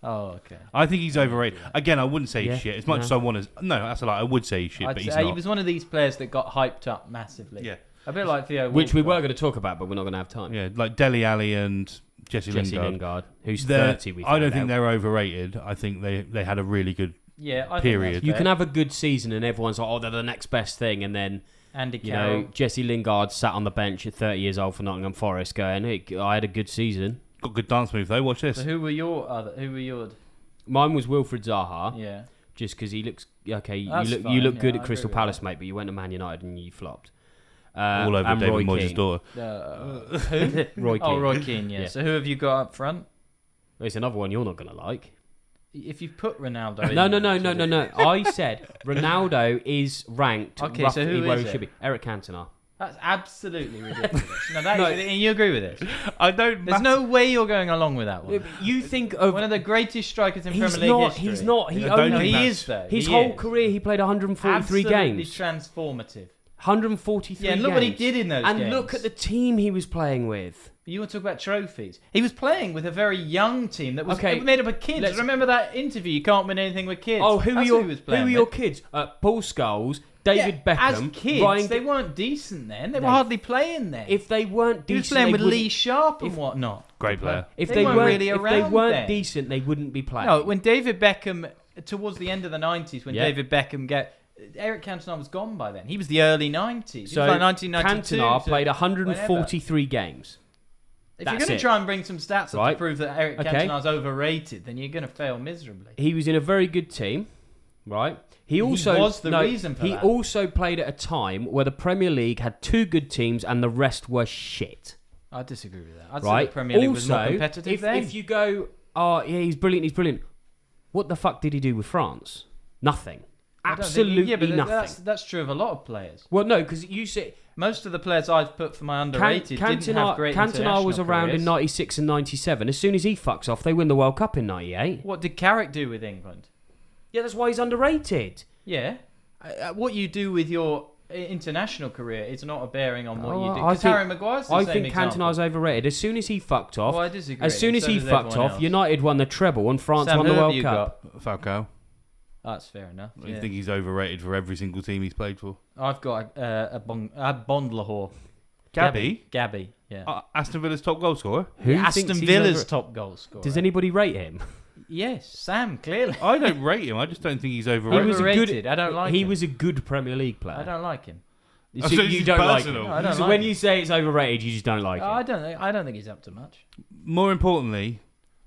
Oh, okay. I think he's overrated. Again, I wouldn't say he's Yeah, shit. As much no. as I want to. No, that's a lie. I would say he's shit, but he's He not. was one of these players that got hyped up massively. Yeah. A bit like Theo Which we Walcott. were going to talk about, but we're not going to have time. Yeah, like Dele Alli and Jesse Jesse Lingard. Lingard, who's They're- 30. We I don't found think out. they're overrated. I think they had a really good. Yeah, I Period. Think You that's can fair. have a good season and everyone's like, oh, they're the next best thing. And then, Andy you Carroll. know, Jesse Lingard sat on the bench at 30 years old for Nottingham Forest going, hey, I had a good season. Got a good dance move though. Watch this. So who were your? Mine was Wilfred Zaha, Yeah. just because he looks, okay, That's you fine, look yeah, good I at Crystal agree with Palace, that. mate, but you went to Man United and you flopped. All over and David Roy Moyes' Keane. daughter. Who? Roy Keane. Oh, Roy Keane. Yeah. Yeah. So who have you got up front? It's another one you're not going to like. If you put Ronaldo. No. I said Ronaldo is ranked Okay, so roughly who where is he it? should be. Eric Cantona. That's absolutely ridiculous. No, that No. is, and you agree with this? I don't. There's no way you're going along with that one. You think of... One of the greatest strikers in He's Premier League not. history. He's not. He I don't No, only... think he that's- is though. His He whole is. career, he played 143 Absolutely games. transformative. 143 Yeah, and look games. what he did in those and games. look at the team he was playing with. You want to talk about trophies? He was playing with a very young team that was Okay, made up of kids. let's- Remember that interview? You can't win anything with kids. Oh, who That's are your he was playing who are your with. kids? Paul Scholes, David Beckham. As kids, they weren't decent then. They were hardly playing then. If they weren't decent, he was playing with Lee Sharp and whatnot. Great player. If They they weren't weren't, really if around they weren't then. decent, they wouldn't be playing. No, when David Beckham, towards the end of the 90s, when Yeah. David Beckham Eric Cantona was gone by then. He was the early 90s. So He was like 1992. Cantona so played 143 games. If you're That's going it. to try and bring some stats up to Right. prove that Eric Okay. Cantona's overrated, then you're going to fail miserably. He was in a very good team, right? He also was the reason for he that. also played at a time where the Premier League had 2 good teams and the rest were shit. I disagree with that. I'd say Right? the Premier League was more Also, competitive then. if you go, oh yeah, he's brilliant. What the fuck did he do with France? Nothing. I don't think- Absolutely yeah, but nothing. That's true of a lot of players. Well, no, because you say Most of the players I've put for my underrated didn't have great Cantona was international around careers. in 96 and 97. As soon as he fucks off, they win the World Cup in 98. What did Carrick do with England? Yeah, that's why he's underrated. Yeah. What you do with your international career is not a bearing on what Oh, you do. I Because think- Harry Maguire's the I same think example. Cantona's overrated. As soon as he fucked off, Well, I disagree. as soon as So he does fucked everyone off, else. United won the treble and France Sam, won the who have World you Cup. Falcao. That's fair enough. I Yeah. think he's overrated for every single team he's played for. I've got a Bond Lahore. Gabby? Gabby, yeah. Aston Villa's top goal scorer? Who Yeah, thinks Aston he's Villa's over- top goal scorer. Does anybody rate him? Yes, Sam, clearly. I don't rate him. I just don't think he's He overrated. was a Overrated. good. I don't like He him. was a good Premier League player. I don't like him. So So this you is don't like him. personal. No, I don't So like when him. you say it's overrated, you just don't like I him. don't think he's up to much. More importantly,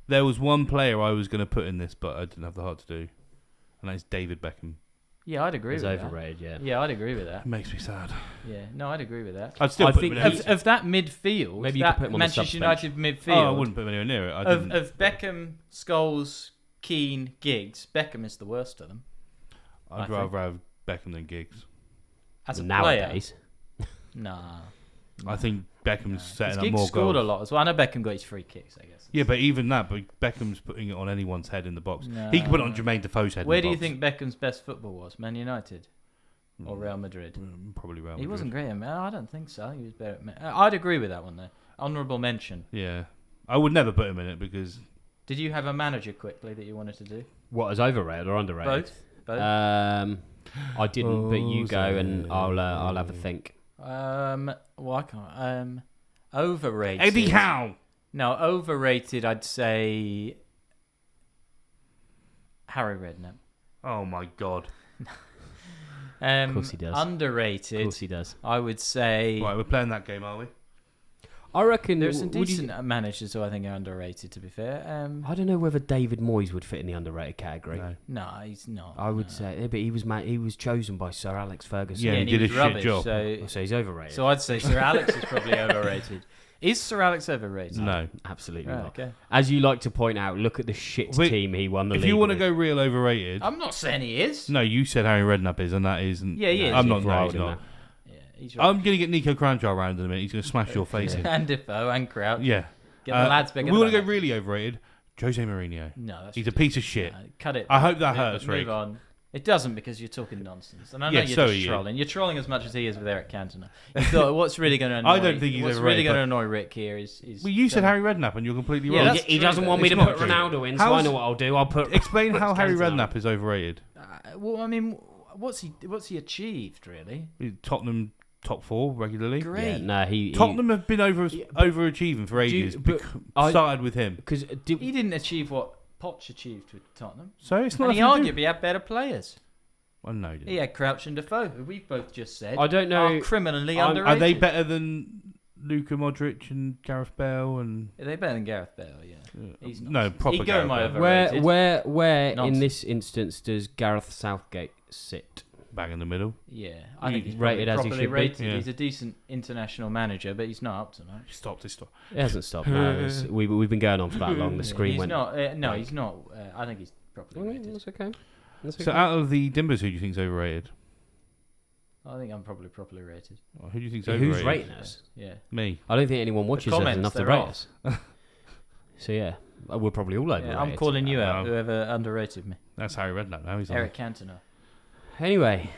there was one player I was going to put in this, but I didn't have the heart to do, and that's David Beckham. Yeah, I'd agree He's with overrated. that. Yeah. Yeah, I'd agree with that. It makes me sad. Yeah, no, I'd agree with that. I'd still I put think him in. he's- Of that midfield, Maybe you that could put him on the Manchester subs United midfield, Oh, I wouldn't put him anywhere near it. I didn't. of Beckham, Scholes, Keane, Giggs, Beckham is the worst of them. I I'd think. rather have Beckham than Giggs. As a Nowadays, player, nah. I think Beckham's setting up Giggs more scored goals. a lot as well. I know Beckham got his free kicks, I guess. Yeah, but even that, but Beckham's putting it on anyone's head in the box. No. He could put it on Jermaine Defoe's head. Where in do the you box. think Beckham's best football was? Man United or Real Madrid? Probably Real He Madrid. wasn't great at Man. I don't think so. He was better at I'd agree with that one though. Honourable mention. Yeah, I would never put him in it because Did you have a manager quickly that you wanted to do? what is overrated or underrated? Both. I didn't, but you go and I'll have a think. Well, I can't. Overrated. Eddie Howe. No, overrated. I'd say Harry Redknapp. Oh my god! Of course he does. Underrated. Of course he does. I would say Right, we're playing that game, are we? I reckon there's some would you- decent managers who I think are underrated. To be fair, I don't know whether David Moyes would fit in the underrated category. No. no, he's not. I would no. say, but he was chosen by Sir Alex Ferguson. Yeah, he and did was a shit rubbish, job. So He's overrated. So I'd say Sir Alex is probably overrated. Is Sir Alex overrated? No. Absolutely Right, not. okay. As you like to point out, look at the shit Wait, team he won the If league you want to with. go real overrated, I'm not saying he is. no, you said Harry Redknapp is, and that isn't. Yeah, he is. I'm He's not. No, riled he's in not. Yeah, he's right. I'm gonna get Nico Cranshaw around in a minute. He's gonna smash your face in. and Defoe and Crouch. Yeah. Get the lads bigger. We want to than go that. really overrated. Jose Mourinho. No, that's He's a piece of shit. cut it. I hope that Move- hurts, Move Rick. on. It doesn't because you're talking nonsense, and I know Yeah, you're so just are you. trolling. You're trolling as much as he is with Eric Cantona. You thought what's really going to annoy? I don't think he's what's overrated, really going to but- annoy Rick here is. Well, you said Harry Redknapp, and you're completely Yeah, wrong. that's he true, doesn't though. want me It's to not put true. Ronaldo in, so I How's- know what I'll do. I'll put. Explain how Harry Cantona. Redknapp is overrated. Well, I mean, what's he achieved really? Tottenham top 4 regularly. Great. Yeah, no, he Tottenham have been overachieving for ages. but I- Started with him, because He didn't achieve what Poch achieved with Tottenham, so it's not. and he arguably had better players. Well, no, he didn't. He had Crouch and Defoe, who we've both just said I don't know- are criminally I'm- underrated. Are they better than Luka Modric and Gareth Bale and? Are they better than Gareth Bale? Yeah, he's not. No, proper He'd go Gareth in my Bale. overrated. where in Nonsense. this instance does Gareth Southgate sit? Bang in the middle. Yeah, I think he's Rated rated as he properly should be. rated. Yeah. He's a decent international manager, but he's not up to much. Stop. It hasn't stopped. No, we've been going on for that long. The screen he's went. not. No, he's not. I think he's properly rated. That's okay. That's So okay. out of the Dimbers, who do you think's overrated? I think I'm probably properly rated. Or who do you think's So overrated? who's rating us? Yeah. Me. I don't think anyone watches us comments, enough to they're rate off. us. So yeah, we're probably all overrated. Yeah, I'm calling you out. Wow. Whoever underrated me, That's Harry Redknapp. Now he's on. Eric Cantona. Anyway,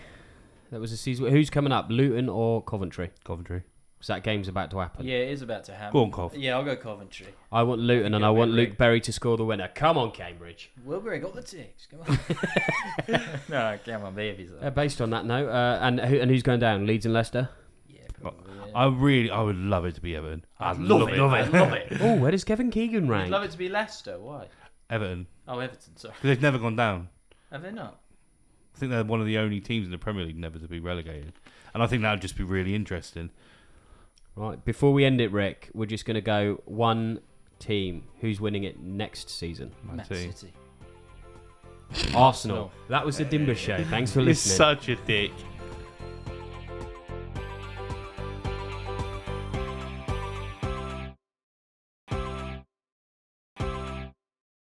that was a season. Who's coming up? Luton or Coventry? Coventry. So that game's about to happen. Yeah, it is about to happen. Go on, Cov. Yeah, I'll go Coventry. I want Luton and I want Luke Berry to score the winner. Come on, Cambridge. Wilbury got the ticks. Come on. No, come on, babies. Based on that note, and who's going down? Leeds and Leicester? Yeah, probably. Yeah. I would love it to be Everton. I'd love it. Oh, where does Kevin Keegan rank? I'd love it to be Leicester. Why? Everton. Oh, Everton, sorry. Because they've never gone down. Have they not? I think they're one of the only teams in the Premier League never to be relegated. And I think that would just be really interesting. Right, before we end it, Rick, we're just going to go one team. Who's winning it next season? Man City. Arsenal. That was the Dimbers Show. Thanks for It's listening. such a dick.